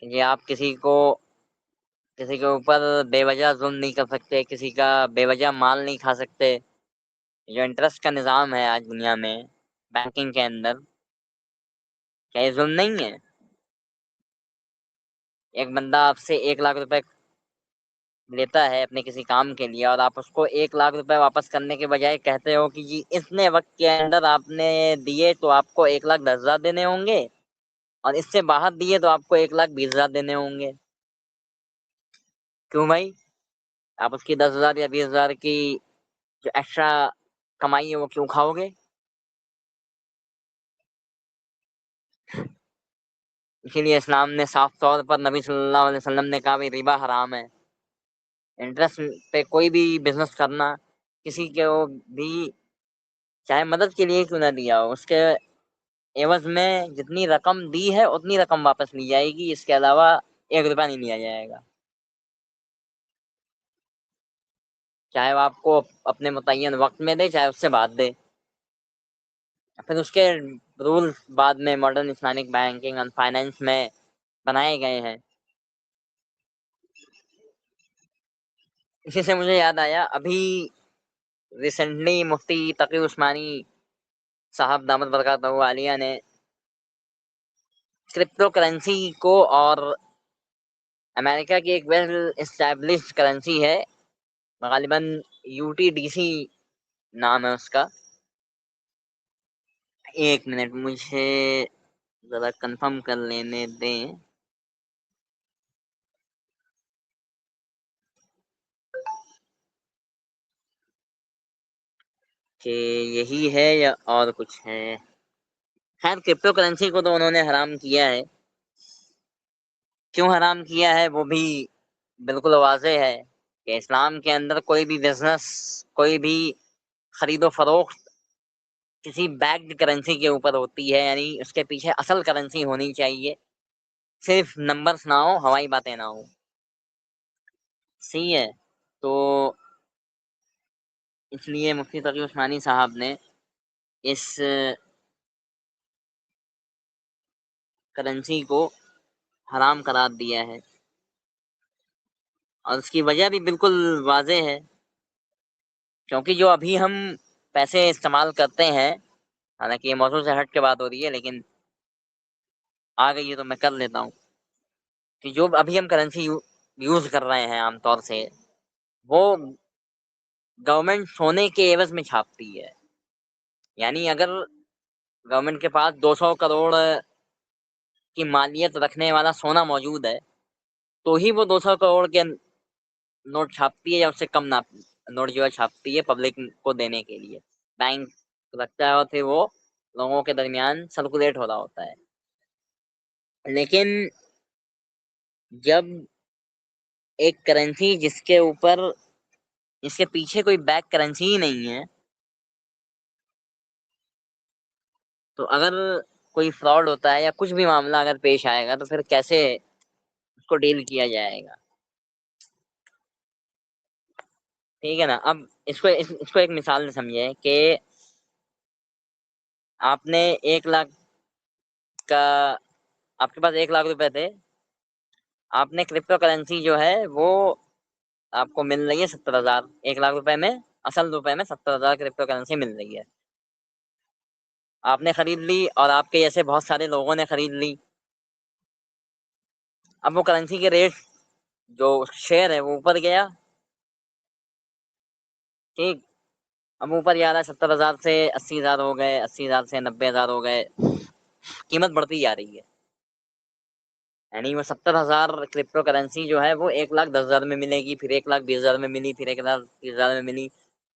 کہ یہ آپ کسی کے اوپر بے وجہ ظلم نہیں کر سکتے، کسی کا بے وجہ مال نہیں کھا سکتے۔ جو انٹرسٹ کا نظام ہے آج دنیا میں بینکنگ کے اندر، کیا یہ ظلم نہیں ہے؟ ایک بندہ آپ سے 1,00,000 روپے لیتا ہے اپنے کسی کام کے لیے، اور آپ اس کو 1,00,000 روپے واپس کرنے کے بجائے کہتے ہو کہ جی اتنے وقت کے اندر آپ نے دیے تو آپ کو 1,10,000 دینے ہوں گے، اور اس سے باہر دیے تو آپ کو 1,20,000 دینے ہوں گے۔ کیوں بھائی؟ آپ اس کی 10,000 یا 20,000 کی جو ایکسٹرا کمائی ہے وہ کیوں کھاؤ گے؟ اسی لیے اسلام نے صاف طور پر نبی صلی اللہ علیہ وسلم نے کہا بھی ربا حرام ہے۔ انٹرسٹ پہ کوئی بھی بزنس کرنا، کسی کو بھی چاہے مدد کے لیے کیوں نہ دیا ہو، اس کے عوض میں جتنی رقم دی ہے اتنی رقم واپس لی جائے گی، اس کے علاوہ 1 روپیہ نہیں لیا جائے گا، چاہے وہ آپ کو اپنے متعین وقت میں دے چاہے اس سے بعد دے۔ پھر اس کے رولز بعد میں modern Islamic banking and finance میں بنائے گئے ہیں۔ اسی سے مجھے یاد آیا، ابھی ریسنٹلی مفتی تقی عثمانی صاحب دامت برکاتہ عالیہ نے کرپٹو کرنسی کو، اور امریکہ کی ایک ویل اسٹیبلشڈ کرنسی ہے غالباً UTDC نام ہے اس کا، ایک منٹ مجھے ذرا کنفرم کر لینے دیں، کہ یہی ہے یا اور کچھ ہے۔ خیر کرپٹو کرنسی کو تو انہوں نے حرام کیا ہے، کیوں حرام کیا ہے وہ بھی بالکل واضح ہے کہ اسلام کے اندر کوئی بھی بزنس، کوئی بھی خرید و فروخت کسی بیکڈ کرنسی کے اوپر ہوتی ہے، یعنی اس کے پیچھے اصل کرنسی ہونی چاہیے، صرف نمبرز نہ ہو، ہوائی باتیں نہ ہو۔ صحیح ہے. تو اس لیے مفتی تقی عثمانی صاحب نے اس کرنسی کو حرام قرار دیا ہے، اور اس کی وجہ بھی بالکل واضح ہے. کیونکہ جو ابھی ہم پیسے استعمال کرتے ہیں، حالانکہ یہ موضوع سے ہٹ کے بات ہو رہی ہے لیکن آ گئی ہے تو میں کر لیتا ہوں، کہ جو ابھی ہم کرنسی یوز کر رہے ہیں عام طور سے، وہ گورنمنٹ سونے کے عوض میں چھاپتی ہے. یعنی اگر گورنمنٹ کے پاس 200 کروڑ کی مالیت رکھنے والا سونا موجود ہے تو ہی وہ 200 کروڑ کے نوٹ چھاپتی ہے، یا اس سے کم نوٹ جو ہے چھاپتی ہے پبلک کو دینے کے لیے. بینک رکھتا ہے اور پھر وہ لوگوں کے درمیان سرکولیٹ ہو رہا ہوتا ہے. لیکن جب ایک کرنسی جس کے پیچھے کوئی بیک کرنسی ہی نہیں ہے، تو اگر کوئی فراڈ ہوتا ہے یا کچھ بھی معاملہ اگر پیش آئے گا تو پھر کیسے اس کو ڈیل کیا جائے گا؟ ٹھیک ہے نا. اب اس کو ایک مثال سے سمجھے کہ آپ نے 1 لاکھ کا، آپ کے پاس 1 لاکھ روپے تھے، آپ نے کرپٹو کرنسی جو ہے وہ آپ کو مل رہی ہے 70,000. 1 لاکھ روپے میں، اصل روپے میں 70,000 کرپٹو کرنسی مل رہی ہے. آپ نے خرید لی اور آپ کے جیسے بہت سارے لوگوں نے خرید لی. اب وہ کرنسی کے ریٹ جو شیئر ہے وہ اوپر گیا. ٹھیک. اب اوپر جا رہا ہے، 70,000 سے 80,000 ہو گئے، 80,000 سے 90,000 ہو گئے، قیمت بڑھتی جا رہی ہے. یعنی وہ 70,000 کرپٹو کرنسی جو ہے وہ 1,10,000 میں ملے گی، پھر 1,20,000 میں ملی، پھر 1,30,000 میں ملی.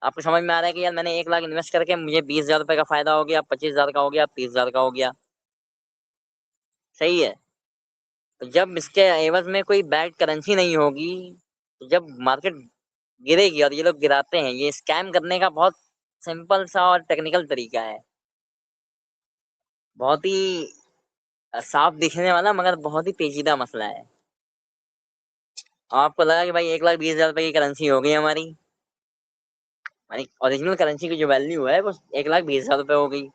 آپ کو سمجھ میں آ رہا ہے کہ یار میں نے 1 لاکھ انویسٹ کر کے مجھے 20,000 روپے کا فائدہ ہو گیا، 25,000 کا ہو گیا، 30,000 کا ہو گیا. صحیح ہے. تو جب اس کے عوض میں کوئی بیک کرنسی نہیں ہوگی، تو جب مارکیٹ گرے گی، اور یہ لوگ گراتے ہیں، یہ اسکیم کرنے کا بہت سمپل سا اور ٹیکنیکل طریقہ ہے، بہت ہی صاف دکھنے والا مگر بہت ہی پیچیدہ مسئلہ ہے. آپ کو لگا کہ بھائی 1,20,000 روپے کی کرنسی ہو گئی ہماری اوریجنل کرنسی کی جو ویلیو ہے وہ 1,20,000 روپے ہو گئی.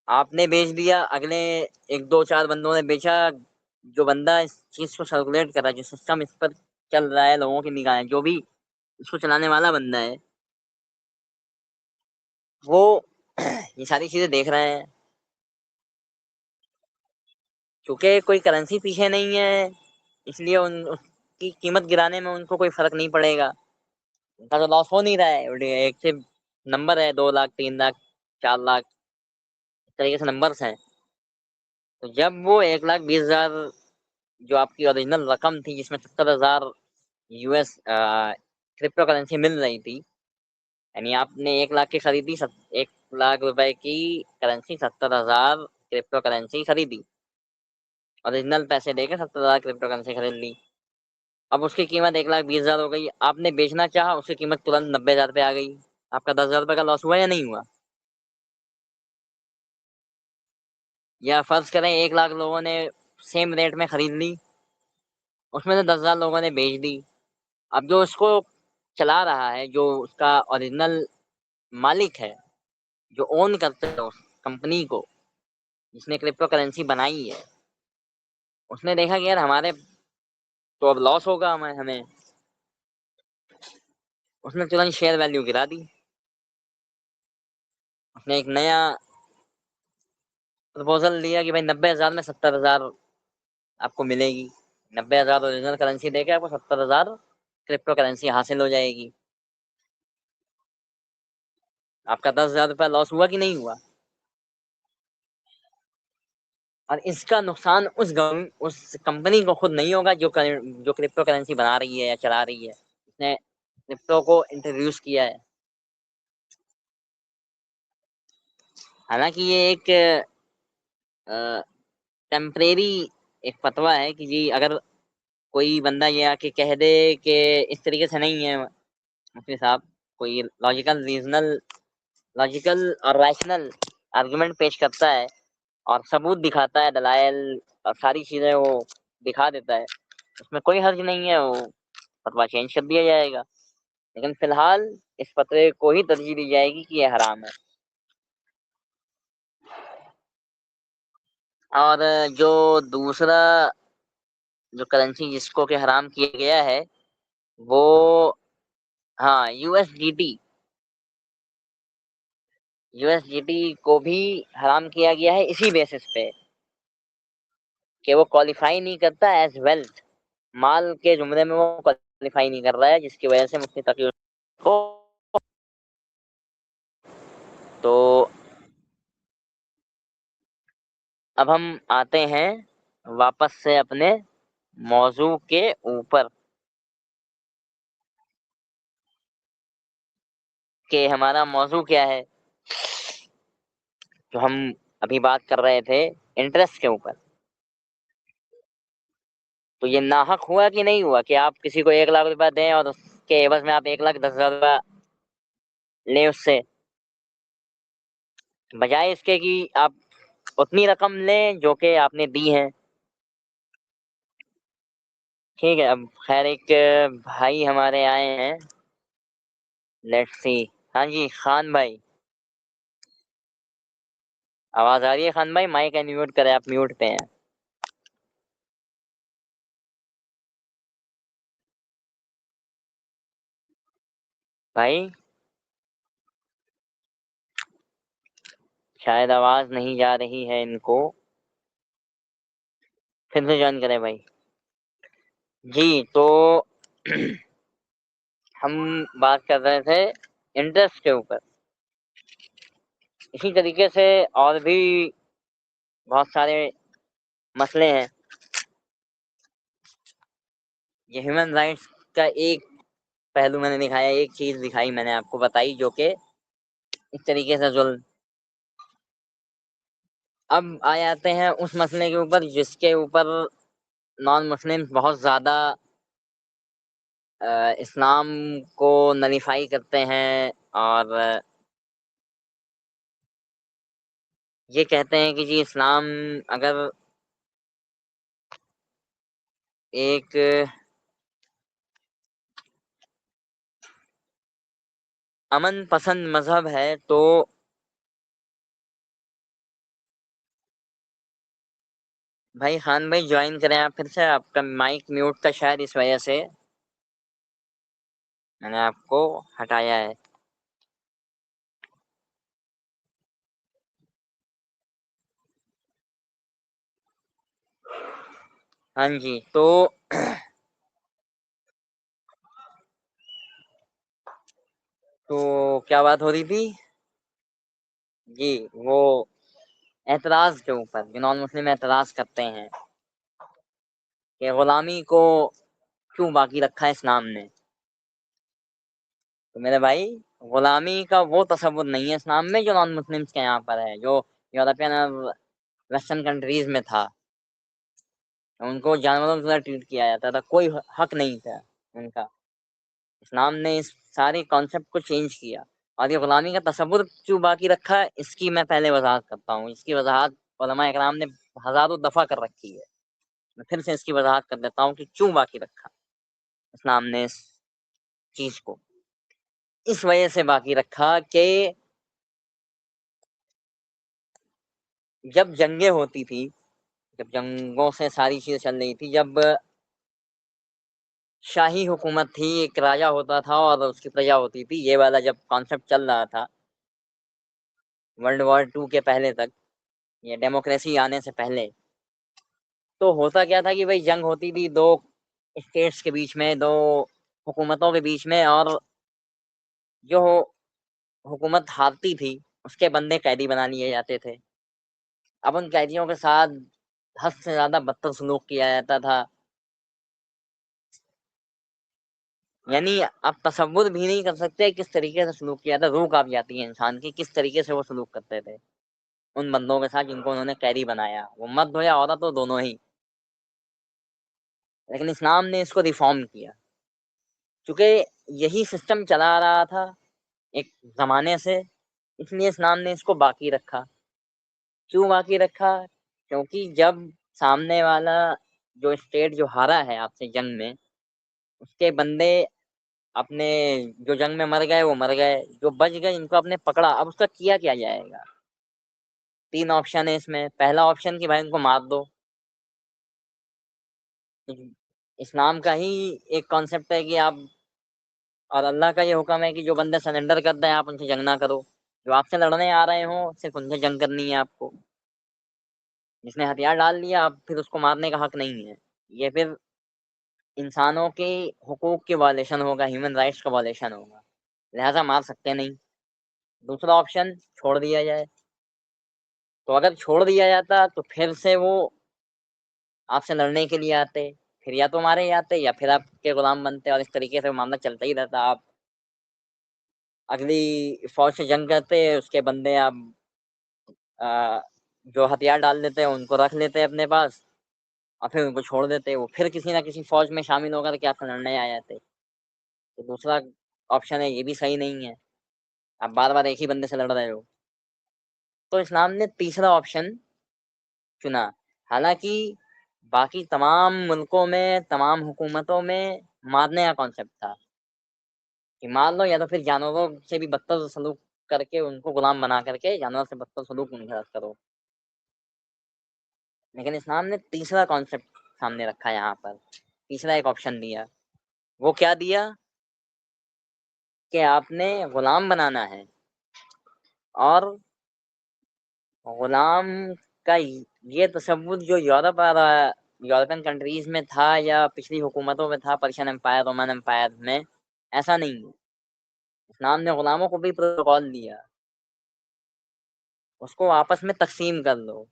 آپ نے بیچ دیا، اگلے 1 2 4 بندوں نے بیچا. جو بندہ اس چیز کو سرکولیٹ کر رہا ہے، جو سسٹم اس پر چل رہا ہے، لوگوں کی نگاہیں، جو بھی اس کو چلانے والا بندہ ہے، وہ یہ ساری چیزیں دیکھ رہے ہیں. چونکہ کوئی کرنسی پیچھے نہیں ہے، اس لیے اس کی قیمت گرانے میں ان کو کوئی فرق نہیں پڑے گا. ان کا تو لاس ہو نہیں رہا ہے. ایک سے نمبر ہے، 2 لاکھ، 3 لاکھ، 4 لاکھ، اس طریقے سے نمبرس ہیں. تو جب وہ 1,20,000 جو آپ کی اوریجنل رقم تھی، جس میں 70,000 US کرپٹو کرنسی مل رہی تھی، یعنی آپ نے 1 لاکھ کی خریدی، 1 لاکھ روپے کی کرنسی، 70,000 کرپٹو کرنسی خریدی، اوریجنل پیسے دے کے 70,000 کرپٹو کرنسی خرید لی. اب اس کی قیمت 1,20,000 ہو گئی. آپ نے بیچنا چاہا، اس کی قیمت ترنت 90,000 پہ آ گئی. آپ کا 10,000 روپے کا لاس ہوا یا نہیں ہوا؟ یا فرض کریں 1 لاکھ لوگوں نے سیم ریٹ میں خرید لی، اس میں سے 10,000 لوگوں نے بیچ دی. اب جو اس کو چلا رہا ہے، جو اس کا اوریجنل مالک ہے، جو اون کرتا ہے اس کمپنی کو جس نے کرپٹو کرنسی بنائی ہے، اس نے دیکھا کہ یار ہمارے تو اب لاس ہوگا ہمیں. اس نے ترنت شیئر ویلیو گرا دی. اس نے ایک نیا پرپوزل دیا کہ بھائی 90,000 میں 70,000 آپ کو ملے گی. 90,000 اوریجنل کرنسی دے کے آپ کو 70,000 کرپٹو کرنسی حاصل ہو جائے گی. آپ کا 10,000 روپیہ لاس ہوا کہ نہیں ہوا؟ اور اس کا نقصان اس کمپنی کو خود نہیں ہوگا جو کرپٹو کرنسی بنا رہی ہے یا چلا رہی ہے، اس نے کرپٹو کو انٹروڈیوس کیا ہے. حالانکہ یہ ایک ٹیمپریری ایک فتویٰ ہے کہ جی اگر کوئی بندہ یہ آ کے کہہ دے کہ اس طریقے سے نہیں ہے مفتی صاحب، کوئی لاجیکل اور ریشنل آرگومنٹ پیش کرتا ہے اور ثبوت دکھاتا ہے، دلائل اور ساری چیزیں وہ دکھا دیتا ہے، اس میں کوئی حرج نہیں ہے، وہ فتویٰ چینج کر دیا جائے گا، لیکن فی الحال اس فتوے کو ہی ترجیح دی جائے گی کہ یہ حرام ہے۔ اور جو دوسرا جو کرنسی جس کو کہ حرام کیا گیا ہے وہ ہاں USDT کو بھی حرام کیا گیا ہے اسی بیسس پہ کہ وہ کوالیفائی نہیں کرتا ایز ویلتھ، مال کے زمرے میں وہ کوالیفائی نہیں کر رہا ہے، جس کی وجہ سے مفتی تقی کو تو اب ہم آتے ہیں واپس سے اپنے موضوع کے اوپر کہ ہمارا موضوع کیا ہے، جو ہم ابھی بات کر رہے تھے انٹرسٹ کے اوپر۔ تو یہ ناحق ہوا کہ نہیں ہوا کہ آپ کسی کو 1,00,000 روپے دیں اور اس کے عوض میں آپ 1,10,000 روپے لیں اس سے، بجائے اس کے کہ آپ اتنی رقم لیں جو کہ آپ نے دی ہے۔ ٹھیک ہے، اب خیر ایک بھائی ہمارے آئے ہیں، لیٹس سی۔ ہاں جی خان بھائی، آواز آ رہی ہے؟ خان بھائی مائک انمیوٹ کرے، آپ میوٹ پہ ہیں۔ بھائی شاید آواز نہیں جا رہی ہے ان کو، پھر سے جوائن کریں بھائی۔ جی تو ہم بات کر رہے تھے انٹرسٹ کے اوپر، اسی طریقے سے اور بھی بہت سارے مسئلے ہیں۔ یہ ہیومن رائٹس کا ایک پہلو میں نے دکھایا، ایک چیز دکھائی میں نے آپ کو بتائی جو کہ اس طریقے سے ظلم۔ اب آ جاتے ہیں اس مسئلے کے اوپر جس کے اوپر نان مسلم بہت زیادہ اسلام کو نلیفائی کرتے ہیں اور یہ کہتے ہیں کہ جی اسلام اگر ایک امن پسند مذہب ہے تو بھائی خان بھائی جوائن کریں آپ پھر سے، آپ کا مائک میوٹ کا شاید اس وجہ سے میں نے آپ کو ہٹایا ہے۔ ہاں جی تو کیا بات ہو رہی تھی؟ جی وہ اعتراض کے اوپر جو نان مسلم اعتراض کرتے ہیں کہ غلامی کو کیوں باقی رکھا ہے اسلام نے۔ تو میرے بھائی غلامی کا وہ تصور نہیں ہے اسلام میں جو نان مسلمس کے یہاں پر ہے، جو یورپین اور ویسٹرن کنٹریز میں تھا، ان کو جانوروں کی طرح ٹریٹ کیا جاتا تھا، کوئی حق نہیں تھا ان کا۔ اسلام نے اس سارے کانسیپٹ کو چینج کیا، اور یہ غلامی کا تصور کیوں باقی رکھا، اس کی میں پہلے وضاحت کرتا ہوں۔ اس کی وضاحت علماء اکرام نے ہزاروں دفعہ کر رکھی ہے، میں پھر سے اس کی وضاحت کر دیتا ہوں کہ کیوں باقی رکھا اسلام نے اس چیز کو۔ اس وجہ سے باقی رکھا کہ جب جنگیں ہوتی تھی، جب جنگوں سے ساری چیزیں چل رہی تھی، جب شاہی حکومت تھی، ایک راجا ہوتا تھا اور اس کی پرجا ہوتی تھی، یہ والا جب کانسیپٹ چل رہا تھا World War II کے پہلے تک، یہ ڈیموکریسی آنے سے پہلے، تو ہوتا کیا تھا کہ بھائی جنگ ہوتی تھی دو اسٹیٹس کے بیچ میں، دو حکومتوں کے بیچ میں، اور جو حکومت ہارتی تھی اس کے بندے قیدی بنا لیے جاتے تھے۔ اب ان قیدیوں کے ساتھ حد سے زیادہ بدتر سلوک کیا جاتا تھا، یعنی آپ تصور بھی نہیں کر سکتے کس طریقے سے سلوک کیا تھا، روح کانپ جاتی ہے انسان کی، کس طریقے سے وہ سلوک کرتے تھے ان بندوں کے ساتھ جن کو انہوں نے قیدی بنایا، وہ مرد ہو یا عورت ہو، دونوں ہی۔ لیکن اسلام نے اس کو ریفارم کیا، چونکہ یہی سسٹم چلا آ رہا تھا ایک زمانے سے، اس لیے اسلام نے اس کو باقی رکھا۔ کیوں باقی رکھا؟ کیونکہ جب سامنے والا جو اسٹیٹ جو ہارا ہے آپ سے جنگ میں، اس کے بندے اپنے جو جنگ میں مر گئے وہ مر گئے، جو بچ گئے ان کو آپ نے پکڑا، اب اس کا کیا جائے گا؟ 3 آپشن ہے اس میں۔ پہلا آپشن کہ بھائی ان کو مار دو، اسلام کا ہی ایک کانسیپٹ ہے کہ آپ، اور اللہ کا یہ حکم ہے کہ جو بندے سرنڈر کر دیں آپ ان سے جنگ نہ کرو، جو آپ سے لڑنے آ رہے ہوں صرف ان سے جنگ کرنی ہے آپ کو، جس نے ہتھیار ڈال دیا آپ پھر اس کو مارنے کا حق نہیں ہے، یہ پھر انسانوں کے حقوق کی وائلیشن ہوگا، ہیومن رائٹس کا وائلیشن ہوگا، لہذا مار سکتے نہیں۔ دوسرا آپشن چھوڑ دیا جائے، تو اگر چھوڑ دیا جاتا تو پھر سے وہ آپ سے لڑنے کے لیے آتے، پھر یا تو مارے جاتے یا پھر آپ کے غلام بنتے، اور اس طریقے سے معاملہ چلتا ہی رہتا۔ آپ اگلی فوج سے جنگ کرتے، اس کے بندے آپ جو ہتھیار ڈال دیتے ان کو رکھ لیتے اپنے پاس، اور پھر ان کو چھوڑ دیتے، وہ پھر کسی نہ کسی فوج میں شامل ہو کر کے آپ سے لڑنے آ جاتے۔ تو دوسرا آپشن ہے یہ بھی صحیح نہیں ہے، آپ بار بار ایک ہی بندے سے لڑ رہے ہو۔ تو اسلام نے تیسرا آپشن چنا، حالانکہ باقی تمام ملکوں میں، تمام حکومتوں میں مارنے کا کانسیپٹ تھا کہ مار لو، یا تو پھر جانوروں سے بھی بدتر سلوک کر کے ان کو غلام بنا کر کے جانور سے بدتر سلوک ان کے ساتھ کرو۔ لیکن اسلام نے تیسرا کانسیپٹ سامنے رکھا، یہاں پر تیسرا ایک آپشن دیا۔ وہ کیا دیا؟ کہ آپ نے غلام بنانا ہے، اور غلام کا یہ تصور جو یورپ اور یورپین کنٹریز میں تھا یا پچھلی حکومتوں میں تھا، پرشین امپائر، رومن امپائر میں، ایسا نہیں ہے۔ اسلام نے غلاموں کو بھی پروٹوکول دیا، اس کو آپس میں تقسیم کر دو،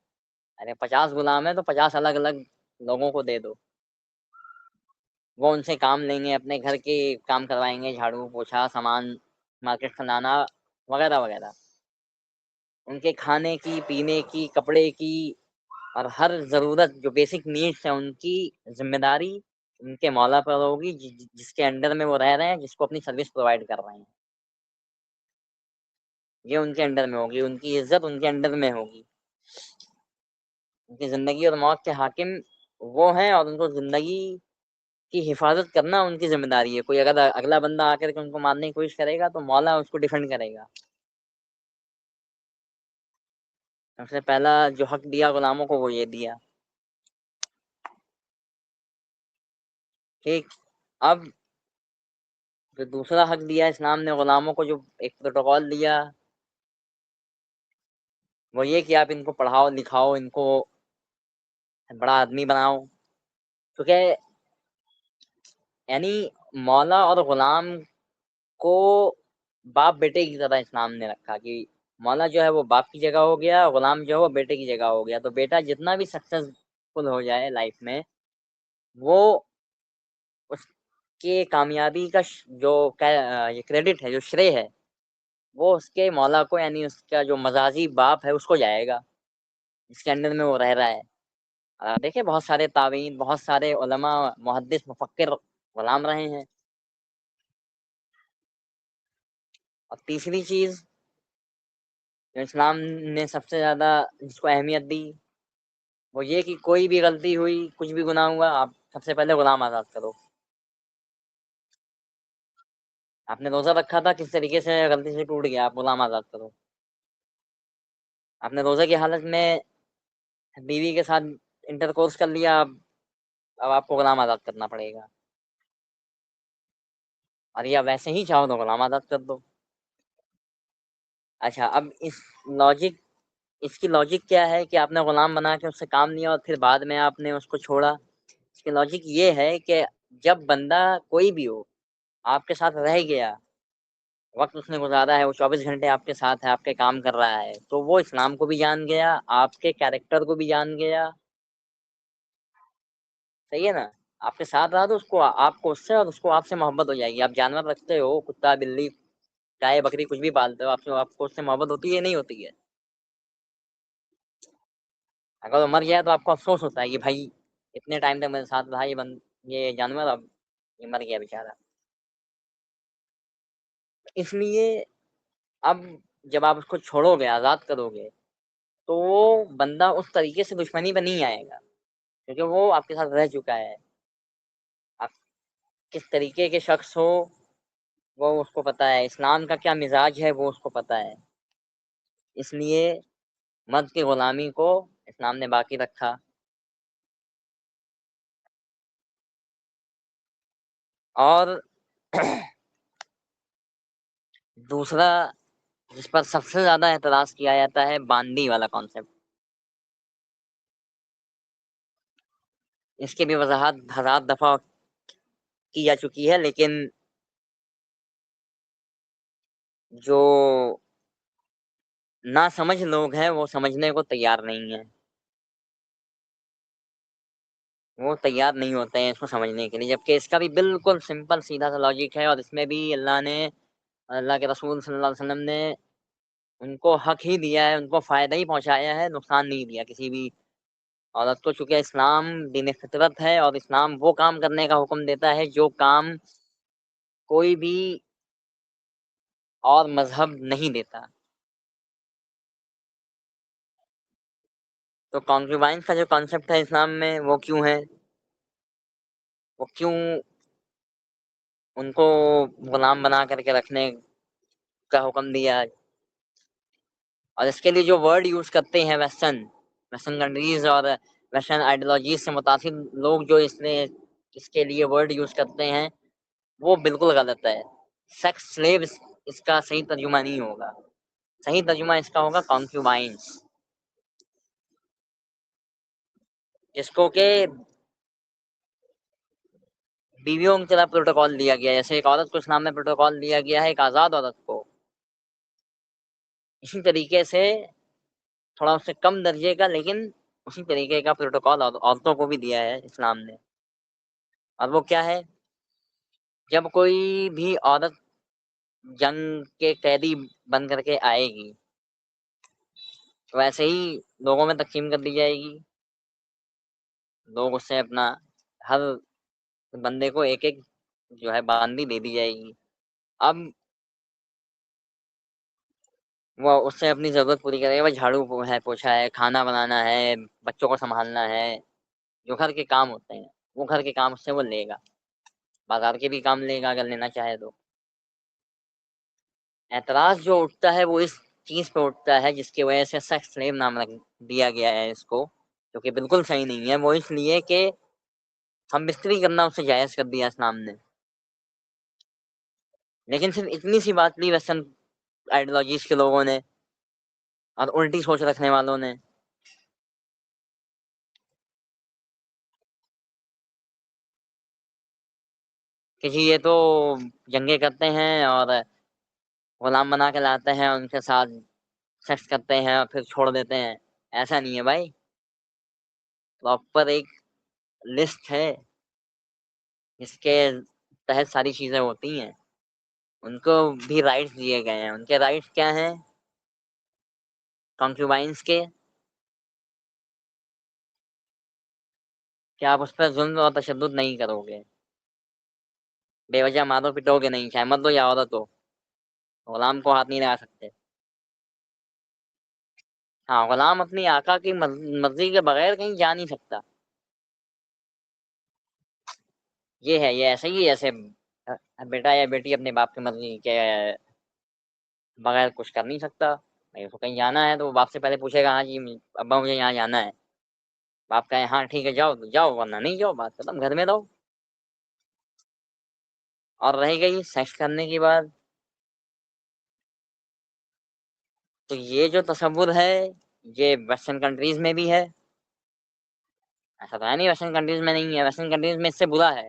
ارے 50 غلام ہیں تو 50 الگ الگ لوگوں کو دے دو، وہ ان سے کام لیں گے، اپنے گھر کے کام کروائیں گے، جھاڑو پوچھا، سامان مارکیٹ سے لانا وغیرہ وغیرہ، ان کے کھانے کی، پینے کی، کپڑے کی، اور ہر ضرورت جو بیسک نیڈس ہیں ان کی ذمہ داری ان کے مولا پر ہوگی، جس کے انڈر میں وہ رہ رہے ہیں، جس کو اپنی سروس پرووائڈ کر رہے ہیں، یہ ان کے انڈر میں ہوگی، ان کی عزت ان کے انڈر میں ہوگی، ان کی زندگی اور موت کے حاکم وہ ہیں، اور ان کو زندگی کی حفاظت کرنا ان کی ذمہ داری ہے۔ کوئی اگر اگلا بندہ آ کر کے ان کو مارنے کی کوشش کرے گا تو مولا اس کو ڈیفینڈ کرے گا۔ سب سے پہلا جو حق دیا غلاموں کو وہ یہ دیا، ٹھیک۔ اب جو دوسرا حق دیا اسلام نے غلاموں کو، جو ایک پروٹوکول دیا، وہ یہ کہ آپ ان کو پڑھاؤ لکھاؤ، ان کو بڑا آدمی بناؤ، کیونکہ یعنی مولا اور غلام کو باپ بیٹے کی طرح اسلام نے رکھا، کہ مولا جو ہے وہ باپ کی جگہ ہو گیا، غلام جو ہے وہ بیٹے کی جگہ ہو گیا۔ تو بیٹا جتنا بھی سکسیسفل ہو جائے لائف میں، وہ اس کے کامیابی کا جو یہ کریڈٹ ہے، جو شرے ہے، وہ اس کے مولا کو، یعنی اس کا جو مزاجی باپ ہے اس کو جائے گا، جس کے انڈر میں وہ رہ رہا ہے۔ دیکھیں بہت سارے تابعین، بہت سارے علماء، محدث، مفکر غلام رہے ہیں۔ اور تیسری چیز جو اسلام نے سب سے زیادہ جس کو اہمیت دی، وہ یہ کہ کوئی بھی غلطی ہوئی، کچھ بھی گناہ ہوا، آپ سب سے پہلے غلام آزاد کرو۔ آپ نے روزہ رکھا تھا، کس طریقے سے غلطی سے ٹوٹ گیا، آپ غلام آزاد کرو۔ آپ نے روزے کی حالت میں بیوی کے ساتھ انٹر کورس کر لیا، اب آپ کو غلام آزاد کرنا پڑے گا، اور یا ویسے ہی چاہو تو غلام آزاد کر دو۔ اچھا، اب اس کی لاجک کیا ہے کہ آپ نے غلام بنا کے اس سے کام لیا اور پھر بعد میں آپ نے اس کو چھوڑا؟ اس کی لاجک یہ ہے کہ جب بندہ کوئی بھی ہو آپ کے ساتھ رہ گیا، وقت اس نے گزارا ہے، وہ 24 گھنٹے آپ کے ساتھ ہے، آپ کے کام کر رہا ہے، تو وہ اسلام کو بھی جان گیا، آپ کے کیریکٹر کو بھی جان گیا، صحیح ہے نا؟ آپ کے ساتھ رہا تو اس کو، آپ کو اس سے، اور اس کو آپ سے محبت ہو جائے گی۔ آپ جانور رکھتے ہو، کتا، بلی، گائے، بکری، کچھ بھی پالتے ہو، آپ کو اس سے محبت ہوتی ہے نہیں ہوتی ہے؟ اگر وہ مر گیا تو آپ کو افسوس ہوتا ہے کہ بھائی اتنے ٹائم تک میرے ساتھ رہا یہ جانور، اب یہ مر گیا بیچارہ۔ اس لیے اب جب آپ اس کو چھوڑو گے، آزاد کرو گے، تو وہ بندہ اس طریقے سے دشمنی پہ نہیں آئے گا، کیونکہ وہ آپ کے ساتھ رہ چکا ہے. آپ کس طریقے کے شخص ہو وہ اس کو پتا ہے، اسلام کا کیا مزاج ہے وہ اس کو پتا ہے. اس لیے مرد کی غلامی کو اسلام نے باقی رکھا. اور دوسرا جس پر سب سے زیادہ اعتراض کیا جاتا ہے باندی والا کانسیپٹ. اس کی بھی وضاحت ہزار دفعہ کی جا چکی ہے، لیکن جو نہ سمجھ لوگ ہیں وہ سمجھنے کو تیار نہیں ہیں. وہ تیار نہیں ہوتے ہیں اس کو سمجھنے کے لیے، جبکہ اس کا بھی بالکل سمپل سیدھا سا لاجک ہے. اور اس میں بھی اللہ کے رسول صلی اللہ علیہ وسلم نے ان کو حق ہی دیا ہے، ان کو فائدہ ہی پہنچایا ہے، نقصان نہیں دیا کسی بھی عورت کو. چونکہ اسلام دین فطرت ہے اور اسلام وہ کام کرنے کا حکم دیتا ہے جو کام کوئی بھی اور مذہب نہیں دیتا. تو کانکیوبائنس کا جو کانسیپٹ ہے اسلام میں وہ کیوں ہے، وہ کیوں ان کو غلام بنا کر کے رکھنے کا حکم دیا. اور اس کے لیے جو ورڈ یوز کرتے ہیں ویسٹرن کنٹریز اور ویسٹرن آئیڈیالوجیز سے متاثر لوگ جو اس کے لیے ورڈ یوز کرتے ہیں وہ بالکل غلط ہے. سیکس سلیو اس کا صحیح ترجمہ نہیں ہوگا. صحیح ترجمہ اس کا ہوگا کانکیوبائنس، جس کو کہ بیویوں کی طرح پروٹوکال دیا گیا ہے. جیسے ایک عورت کو اسلام میں پروٹوکال دیا گیا ہے ایک آزاد عورت کو، اسی طریقے سے تھوڑا اس سے کم درجے کا لیکن اسی طریقے کا پروٹوکال عورتوں کو بھی دیا ہے اسلام نے. اور وہ کیا ہے، جب کوئی بھی عورت جنگ کے قیدی بن کر کے آئے گی تو ویسے ہی لوگوں میں تقسیم کر دی جائے گی. لوگ اس سے اپنا ہر بندے کو ایک ایک جو ہے باندی دے دی جائے گی. اب وہ اس سے اپنی ضرورت پوری کرے گا. وہ جھاڑو ہے، پوچھا ہے، کھانا بنانا ہے، بچوں کو سنبھالنا ہے، جو گھر کے کام ہوتے ہیں وہ گھر کے کام اس سے وہ لے گا. بازار کے بھی کام لے گا اگر لینا چاہے تو. اعتراض جو اٹھتا ہے وہ اس چیز پہ اٹھتا ہے جس کی وجہ سے سیکس سلیو نام رکھ دیا گیا ہے اس کو، جو کہ بالکل صحیح نہیں ہے. وہ اس لیے کہ ہم بستری کرنا اسے جائز کر دیا اسلام نے. لیکن صرف اتنی سی بات لی ویسٹرن آئیڈیالوجیز کے لوگوں نے اور الٹی سوچ رکھنے والوں نے کہ جی یہ تو جنگیں کرتے ہیں اور غلام بنا کے لاتے ہیں، ان کے ساتھ سیکس کرتے ہیں اور پھر چھوڑ دیتے ہیں. ایسا نہیں ہے بھائی. پراپر ایک لسٹ ہے جس کے تحت ساری چیزیں ہوتی ہیں. ان کو بھی رائٹس دیے گئے ہیں. ان کے رائٹس کیا ہیں کانکیوبائنس کے، کہ آپ اس پہ ظلم اور تشدد نہیں کرو گے، بے وجہ مارو پٹو گے نہیں، چاہے مرد ہو یا عورت ہو. غلام کو ہاتھ نہیں لگا سکتے. ہاں، غلام اپنی آقا کی مرضی کے بغیر کہیں جا نہیں سکتا. یہ ہے، یہ ایسے ہی ایسے بیٹا یا بیٹی اپنے باپ کی مرضی کے بغیر کچھ کر نہیں سکتا. اس کو کہیں جانا ہے تو وہ باپ سے پہلے پوچھے گا ہاں جی ابا مجھے یہاں جانا ہے. باپ کہے ہاں ٹھیک ہے جاؤ تو جاؤ، ورنہ نہیں جاؤ، بات ختم، گھر میں رہو. اور رہ گئی سیکس کرنے کی بات، تو یہ جو تصور ہے یہ ویسٹرن کنٹریز میں بھی ہے. ایسا تو ہے نہیں ویسٹرن کنٹریز میں نہیں ہے. ویسٹرن کنٹریز میں اس سے برا ہے.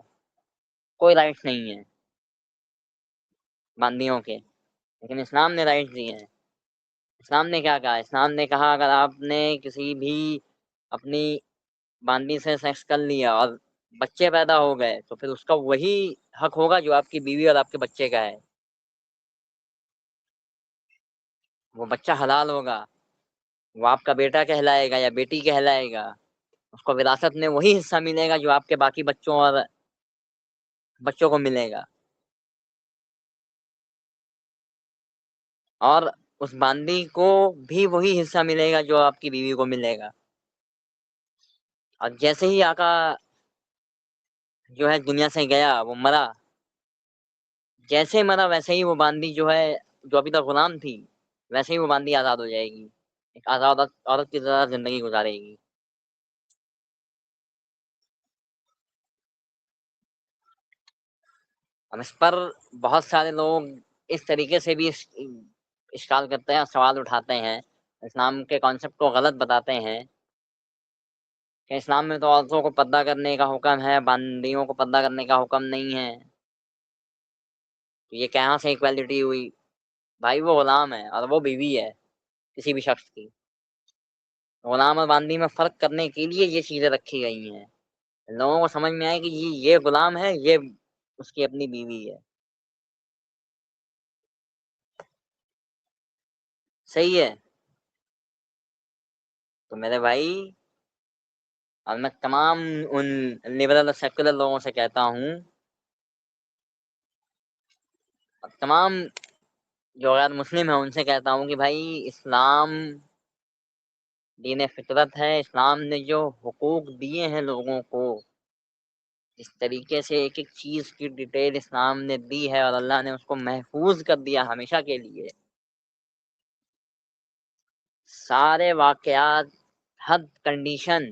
کوئی رائٹس نہیں ہے باندیوں کے، لیکن اسلام نے رائٹس دیے ہیں. اسلام نے کیا کہا؟ اسلام نے کہا اگر آپ نے کسی بھی اپنی باندی سے سیکس کر لیا اور بچے پیدا ہو گئے تو پھر اس کا وہی حق ہوگا جو آپ کی بیوی اور آپ کے بچے کا ہے. وہ بچہ حلال ہوگا، وہ آپ کا بیٹا کہلائے گا یا بیٹی کہلائے گا. اس کو وراثت میں وہی حصہ ملے گا جو آپ کے باقی بچوں اور بچوں کو ملے گا. اور اس باندی کو بھی وہی حصہ ملے گا جو آپ کی بیوی کو ملے گا. اور جیسے ہی آقا جو ہے دنیا سے گیا، وہ مرا، جیسے مرا ویسے ہی وہ باندی جو ہے، جو ابھی تک غلام تھی، ویسے ہی وہ باندی آزاد ہو جائے گی، ایک آزاد عورت کی طرح زندگی گزارے گی۔ اب اس پر بہت سارے لوگ اس طریقے سے بھی اشکال کرتے ہیں اور سوال اٹھاتے ہیں، اسلام کے کانسیپٹ کو غلط بتاتے ہیں کہ اسلام میں تو عورتوں کو پردہ کرنے کا حکم ہے، باندیوں کو پردہ کرنے کا حکم نہیں ہے، تو یہ کہاں سے ایکویلٹی ہوئی؟ بھائی وہ غلام ہے اور وہ بیوی ہے کسی بھی شخص کی، غلام اور باندی میں فرق کرنے کے لیے یہ چیزیں رکھی گئی ہیں، لوگوں کو سمجھ میں آئے کہ یہ غلام ہے، یہ اس کی اپنی بیوی ہے۔ صحیح ہے؟ تو میرے بھائی، اور میں تمام ان لبرل اور سیکولر لوگوں سے کہتا ہوں، اور تمام جو غیر مسلم ہیں ان سے کہتا ہوں کہ بھائی اسلام دین فطرت ہے، اسلام نے جو حقوق دیے ہیں لوگوں کو، اس طریقے سے ایک ایک چیز کی ڈیٹیل اسلام نے دی ہے اور اللہ نے اس کو محفوظ کر دیا ہمیشہ کے لیے، سارے واقعات، حد، کنڈیشن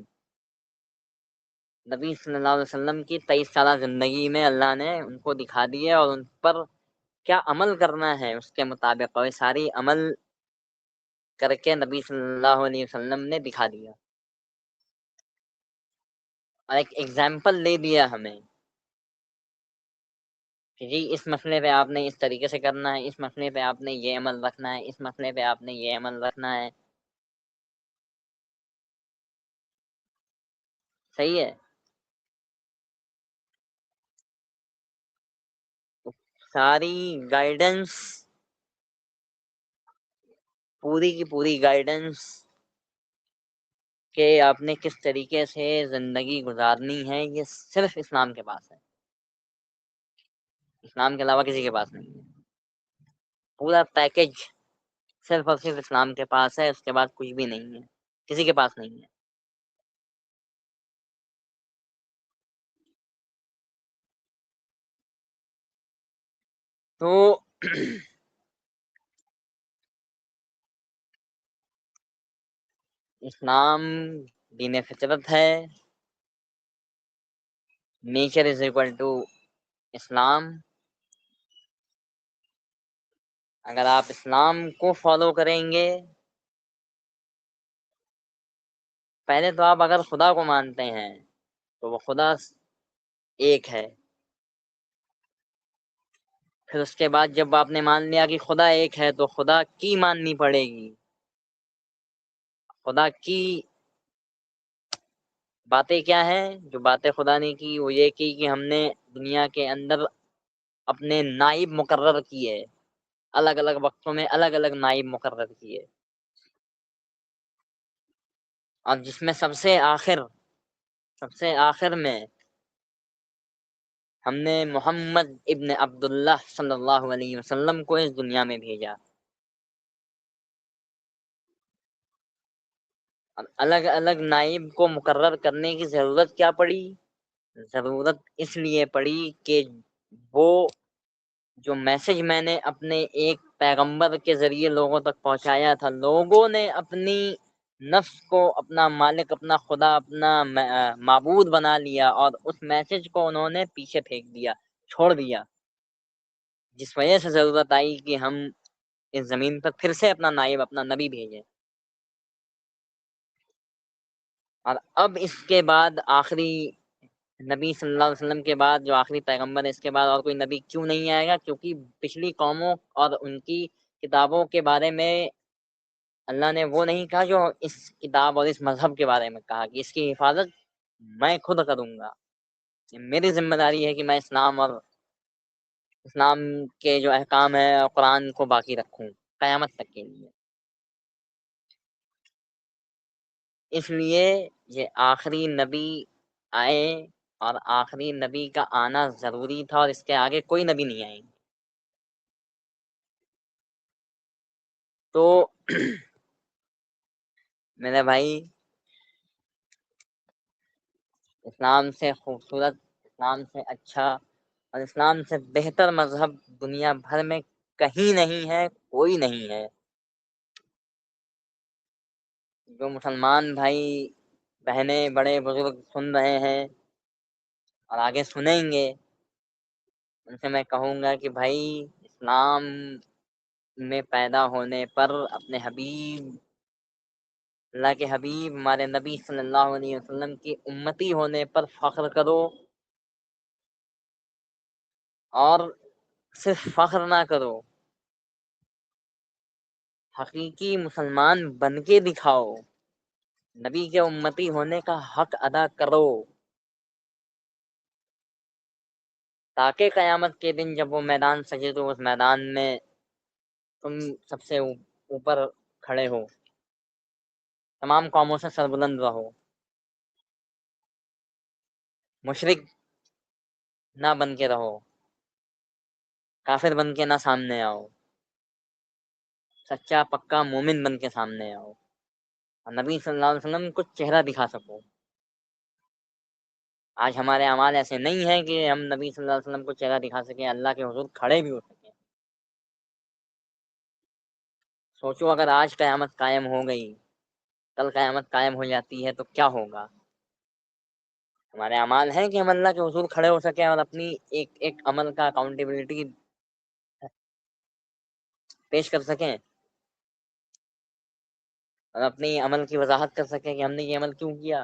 نبی صلی اللہ علیہ وسلم کی 23 سالہ زندگی میں اللہ نے ان کو دکھا دیے، اور ان پر کیا عمل کرنا ہے اس کے مطابق، اور ساری عمل کر کے نبی صلی اللہ علیہ وسلم نے دکھا دیا، اور ایک ایگزامپل دے دیا ہمیں کہ جی اس مسئلے پہ آپ نے اس طریقے سے کرنا ہے، اس مسئلے پہ آپ نے یہ عمل رکھنا ہے، اس مسئلے پہ آپ نے یہ عمل رکھنا ہے۔ صحیح ہے؟ ساری گائیڈنس، پوری کی پوری گائیڈنس کہ آپ نے کس طریقے سے زندگی گزارنی ہے، یہ صرف اسلام کے پاس ہے، اسلام کے علاوہ کسی کے پاس نہیں ہے۔ پورا پیکج صرف اور صرف اسلام کے پاس ہے، اس کے بعد کچھ بھی نہیں ہے، کسی کے پاس نہیں ہے۔ تو اسلام دین فطرت ہے، نیچر از اکول ٹو اسلام۔ اگر آپ اسلام کو فالو کریں گے، پہلے تو آپ اگر خدا کو مانتے ہیں تو وہ خدا ایک ہے، پھر اس کے بعد جب آپ نے مان لیا کہ خدا ایک ہے تو خدا کی ماننی پڑے گی، خدا کی باتیں کیا ہیں؟ جو باتیں خدا نے کی وہ یہ کی کہ ہم نے دنیا کے اندر اپنے نائب مقرر کیے، الگ الگ وقتوں میں الگ الگ نائب مقرر کیے، اور جس میں سب سے آخر میں ہم نے محمد ابن عبداللہ صلی اللہ علیہ وسلم کو اس دنیا میں بھیجا۔ الگ الگ نائب کو مقرر کرنے کی ضرورت کیا پڑی؟ ضرورت اس لیے پڑی کہ وہ جو میسج میں نے اپنے ایک پیغمبر کے ذریعے لوگوں تک پہنچایا تھا، لوگوں نے اپنی نفس کو اپنا مالک، اپنا خدا، اپنا معبود بنا لیا، اور اس میسج کو انہوں نے پیچھے پھینک دیا، چھوڑ دیا، جس وجہ سے ضرورت آئی کہ ہم اس زمین پر پھر سے اپنا نائب، اپنا نبی بھیجیں۔ اور اب اس کے بعد آخری نبی صلی اللہ علیہ وسلم کے بعد جو آخری پیغمبر ہے، اس کے بعد اور کوئی نبی کیوں نہیں آئے گا؟ کیونکہ پچھلی قوموں اور ان کی کتابوں کے بارے میں اللہ نے وہ نہیں کہا جو اس کتاب اور اس مذہب کے بارے میں کہا کہ اس کی حفاظت میں خود کروں گا، میری ذمہ داری ہے کہ میں اسلام کے جو احکام ہے قرآن کو باقی رکھوں قیامت تک کے لیے۔ اس لیے یہ آخری نبی آئے، اور آخری نبی کا آنا ضروری تھا، اور اس کے آگے کوئی نبی نہیں آئیں گے۔ تو میرے بھائی، اسلام سے خوبصورت، اسلام سے اچھا اور اسلام سے بہتر مذہب دنیا بھر میں کہیں نہیں ہے، کوئی نہیں ہے۔ جو مسلمان بھائی بہنیں بڑے بزرگ سن رہے ہیں اور آگے سنیں گے، ان سے میں کہوں گا کہ بھائی اسلام میں پیدا ہونے پر اپنے حبیب، اللہ کے حبیب ہمارے نبی صلی اللہ علیہ وسلم کی امتی ہونے پر فخر کرو، اور صرف فخر نہ کرو، حقیقی مسلمان بن کے دکھاؤ، نبی کے امتی ہونے کا حق ادا کرو، تاکہ قیامت کے دن جب وہ میدان سجے تو اس میدان میں تم سب سے اوپر کھڑے ہو، تمام قوموں سے سربلند رہو، مشرک نہ بن کے رہو، کافر بن کے نہ سامنے آؤ، سچا پکا مومن بن کے سامنے آؤ، اور نبی صلی اللہ علیہ وسلم کو چہرہ دکھا سکو۔ آج ہمارے اعمال ایسے نہیں ہیں کہ ہم نبی صلی اللہ علیہ وسلم کو چہرہ دکھا سکیں، اللہ کے حضور کھڑے بھی ہو سکیں۔ سوچو اگر آج قیامت قائم ہو گئی، کل قیامت قائم ہو جاتی ہے تو کیا ہوگا؟ ہمارے اعمال ہیں کہ ہم اللہ کے حضور کھڑے ہو سکیں اور اپنی ایک ایک عمل کا اکاؤنٹیبلٹی پیش کر سکیں، اور اپنی عمل کی وضاحت کر سکیں کہ ہم نے یہ عمل کیوں کیا۔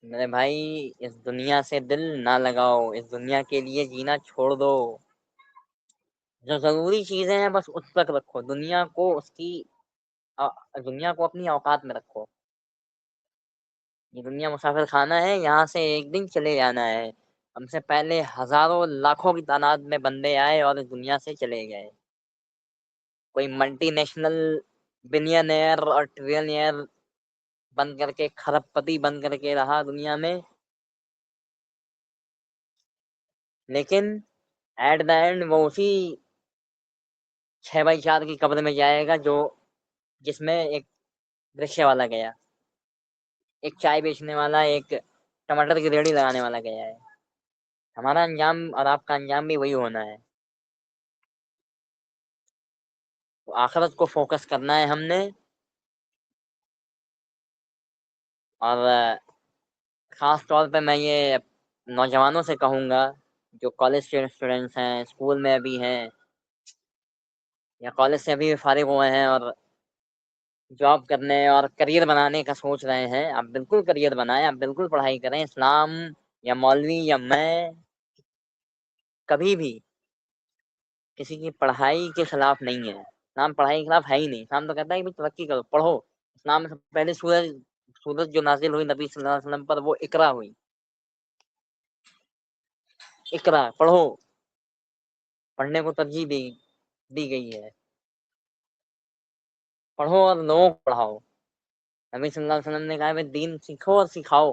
میرے بھائی اس دنیا سے دل نہ لگاؤ، اس دنیا کے لیے جینا چھوڑ دو، جو ضروری چیزیں ہیں بس اس تک رکھو، دنیا کو دنیا کو اپنی اوقات میں رکھو۔ یہ دنیا مسافر خانہ ہے، یہاں سے ایک دن چلے جانا ہے۔ ہم سے پہلے ہزاروں لاکھوں کی تعداد میں بندے آئے اور اس دنیا سے چلے گئے، کوئی ملٹی نیشنل بلینئر اور ٹریلینئر بن کر کے، کھرب پتی بن کر کے رہا دنیا میں، لیکن ایٹ دا اینڈ وہ اسی 6x4 کی قبر میں جائے گا جس میں ایک رکشے والا گیا، ایک چائے بیچنے والا، ایک ٹماٹر کی ریڑھی لگانے والا گیا ہے۔ ہمارا انجام اور آپ کا انجام بھی وہی ہونا ہے۔ تو آخرت کو فوکس کرنا ہے ہم نے، اور خاص طور پہ میں یہ نوجوانوں سے کہوں گا جو کالج کے اسٹوڈنٹس ہیں، اسکول میں ابھی ہیں یا کالج سے ابھی فارغ ہوئے ہیں اور جاب کرنے اور کریئر بنانے کا سوچ رہے ہیں، آپ بالکل کریئر بنائیں، آپ بالکل پڑھائی کریں۔ اسلام یا مولوی یا میں کبھی بھی کسی کی پڑھائی کے خلاف نہیں ہے، اسلام پڑھائی کے خلاف ہے ہی نہیں۔ اسلام تو کہتا ہے کہ ترقی کرو، پڑھو۔ اسلام میں سب سے پہلے سورج جو نازل ہوئی نبی صلی اللہ علیہ وسلم پر وہ اقرا ہوئی، اقرا پڑھو، پڑھنے کو ترجیح دی گئی ہے، پڑھو اور لوگوں کو پڑھاؤ۔ نبی صلی اللہ علیہ وسلم نے کہا ہے دین سیکھو اور سکھاؤ،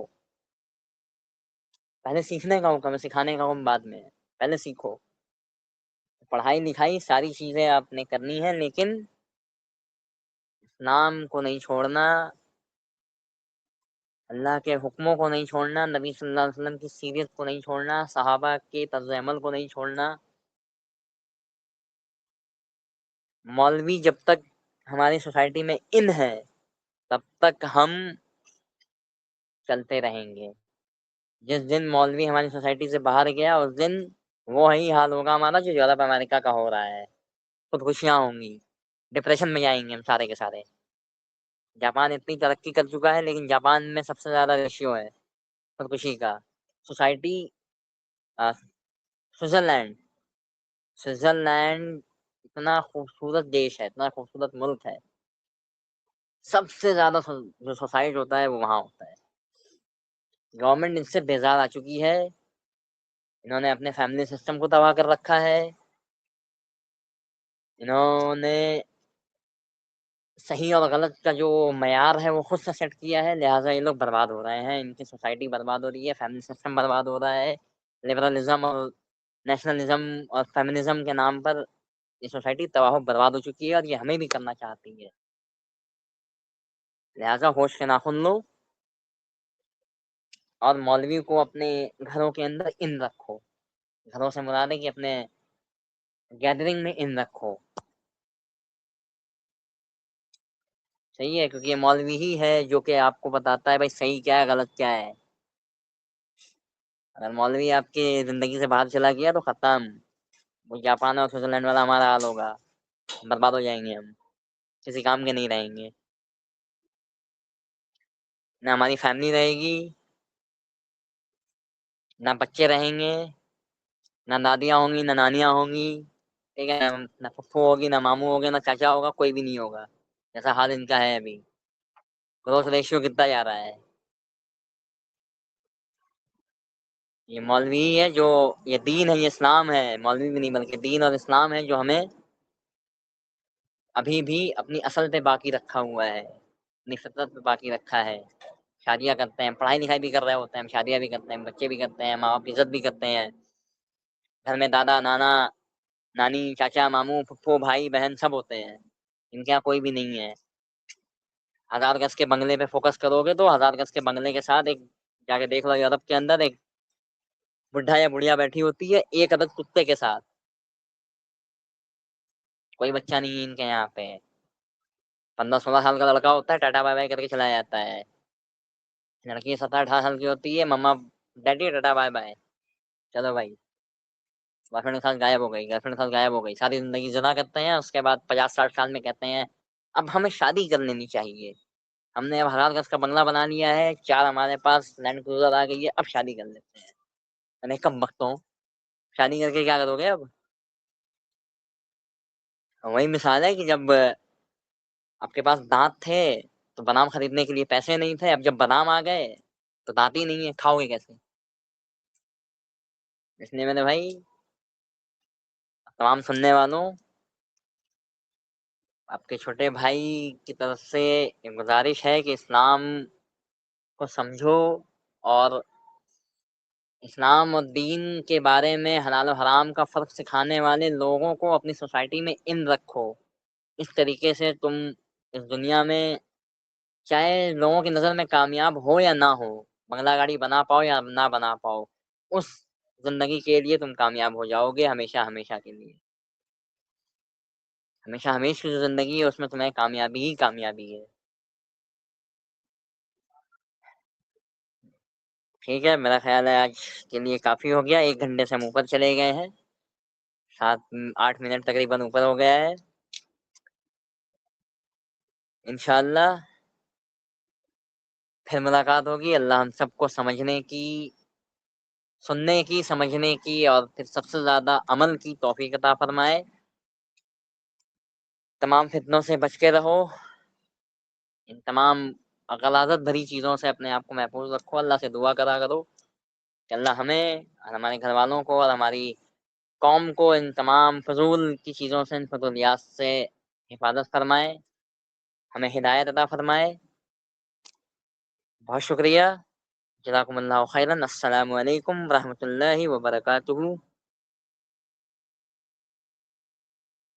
پہلے سیکھنے کا حکم ہے، سکھانے کا حکم بعد میں ہے، پہلے سیکھو۔ پڑھائی لکھائی ساری چیزیں آپ نے کرنی ہے، لیکن اسلام کو نہیں چھوڑنا، اللہ کے حکموں کو نہیں چھوڑنا، نبی صلی اللہ علیہ وسلم کی سیرت کو نہیں چھوڑنا، صحابہ کے طرز عمل کو نہیں چھوڑنا۔ مولوی جب تک ہماری سوسائٹی میں ان ہے تب تک ہم چلتے رہیں گے، جس دن مولوی ہماری سوسائٹی سے باہر گیا اس دن وہی حال ہوگا ہمارا جو یورپ امریکہ کا ہو رہا ہے، خودکشیاں ہوں گی، ڈپریشن میں جائیں گے ہم سارے کے سارے۔ جاپان اتنی ترقی کر چکا ہے لیکن جاپان میں سب سے زیادہ ریشیو ہے خودکشی کا۔ سوسائٹی سوئٹزرلینڈ اتنا خوبصورت دیش ہے، اتنا خوبصورت ملک ہے، سب سے زیادہ جو سوسائڈ ہوتا ہے وہ وہاں ہوتا ہے۔ گورنمنٹ اس سے بیزار آ چکی ہے، انہوں نے اپنے فیملی سسٹم کو تباہ کر رکھا ہے، انہوں نے صحیح اور غلط کا جو معیار ہے وہ خود سے سیٹ کیا ہے، لہٰذا یہ لوگ برباد ہو رہے ہیں، ان کی سوسائٹی برباد ہو رہی ہے، فیملی سسٹم برباد ہو رہا ہے، لبرلزم اور نیشنلزم اور فیمنزم کے نام پر یہ سوسائٹی تباہ و برباد ہو چکی ہے، اور یہ ہمیں بھی کرنا چاہتی ہے۔ لہٰذا ہوش کے ناخن لو اور مولوی کو اپنے گھروں کے اندر ان رکھو. گھروں سے مراد ہے کہ اپنے گیدرنگ میں ان رکھو. صحیح ہے، کیونکہ یہ مولوی ہی ہے جو کہ آپ کو بتاتا ہے بھائی صحیح کیا ہے غلط کیا ہے. اگر مولوی آپ کی زندگی سے باہر چلا گیا تو ختم. وہ جاپان اور سوئٹزرلینڈ والا ہمارا حال ہوگا، برباد ہو جائیں گے ہم، کسی کام کے نہیں رہیں گے. نہ ہماری فیملی رہے گی، نہ بچے رہیں گے، نہ دادیاں ہوں گی، نہ نانیاں ہوں گی، ٹھیک ہے، نہ پھپھو ہوگی، نہ ماموں ہوگے، نہ چاچا ہوگا، کوئی بھی نہیں ہوگا. جیسا حال ان کا ہے ابھی. گروتھ ریشیو کتنا جا رہا ہے. یہ مولوی ہے جو، یہ دین ہے، یہ اسلام ہے. مولوی بھی نہیں بلکہ دین اور اسلام ہے جو ہمیں ابھی بھی اپنی اصل پہ باقی رکھا ہوا ہے، اپنی فطرت پہ باقی رکھا ہے. شادیاں کرتے ہیں، پڑھائی لکھائی بھی کر رہے ہوتے ہیں، ہم شادیاں بھی کرتے ہیں، بچے بھی کرتے ہیں، ماں باپ کی عزت بھی کرتے ہیں. گھر میں دادا نانا نانی چاچا ماموں پھپھو بھائی بہن سب ہوتے ہیں. ان کے یہاں کوئی بھی نہیں ہے. 1000 گز کے بنگلے پہ فوکس کرو گے تو 1000 گز کے بنگلے کے ساتھ ایک جا کے دیکھ لو یورپ کے اندر ایک بڈھا یا بڑھیا بیٹھی ہوتی ہے ایک عدد کتے کے ساتھ. کوئی بچہ نہیں ہے ان کے یہاں پہ. 15-16 سال کا لڑکا ہوتا ہے، ٹاٹا بائی بائی کر کے چلا جاتا ہے. لڑکی 17-18 سال کی ہوتی ہے، مما ڈیڈی ٹاٹا بائی بائی، چلو بھائی. بوائے فرینڈ کے ساتھ غائب ہو گئی، گرل فرینڈ کے ساتھ غائب ہو گئی، ساری زندگی زنا کرتے ہیں. اس کے بعد 50-60 سال میں کہتے ہیں اب ہمیں شادی کر لینی چاہیے. ہم نے اب 1000 گز کا بنگلہ بنا لیا ہے، 4 ہمارے پاس لینڈ کروزر آ گئی ہے، اب شادی کر لیتے ہیں. میں کب بکتا ہوں، شادی کر کے کیا کرو گے اب. وہی مثال ہے کہ جب آپ کے پاس دانت تھے تو بادام خریدنے کے لیے پیسے نہیں تھے، اب جب بادام آ گئے تو دانت ہی نہیں ہے، کھاؤ گے کیسے. اس لیے میں نے بھائی تمام سننے والوں، آپ کے چھوٹے بھائی کی طرف سے ایک گزارش ہے کہ اسلام کو سمجھو اور اسلام اور دین کے بارے میں حلال و حرام کا فرق سکھانے والے لوگوں کو اپنی سوسائٹی میں ان رکھو. اس طریقے سے تم اس دنیا میں چاہے لوگوں کی نظر میں کامیاب ہو یا نہ ہو، بنگلہ گاڑی بنا پاؤ یا نہ بنا پاؤ، اس زندگی کے لیے تم کامیاب ہو جاؤ گے ہمیشہ ہمیشہ کے لیے. ہمیشہ ہمیشہ کی جو زندگی ہے اس میں تمہیں کامیابی ہی کامیابی ہے. ٹھیک ہے، میرا خیال ہے آج کے لیے کافی ہو گیا. 1 گھنٹے سے ہم اوپر چلے گئے ہیں، 7-8 منٹ تقریباً اوپر ہو گیا ہے. انشاءاللہ پھر ملاقات ہوگی. اللہ ہم سب کو سمجھنے کی، سننے کی، سمجھنے کی اور پھر سب سے زیادہ عمل کی توفیق عطا فرمائے. تمام فتنوں سے بچ کے رہو، ان تمام غلاظت بھری چیزوں سے اپنے آپ کو محفوظ رکھو. اللہ سے دعا کرا کرو کہ اللہ ہمیں اور ہمارے گھر والوں کو اور ہماری قوم کو ان تمام فضول کی چیزوں سے، ان فضولیات سے حفاظت فرمائے، ہمیں ہدایت عطا فرمائے. بہت شکریہ. جزاکم اللہ خیرا. السلام علیکم ورحمۃ اللہ وبرکاتہ.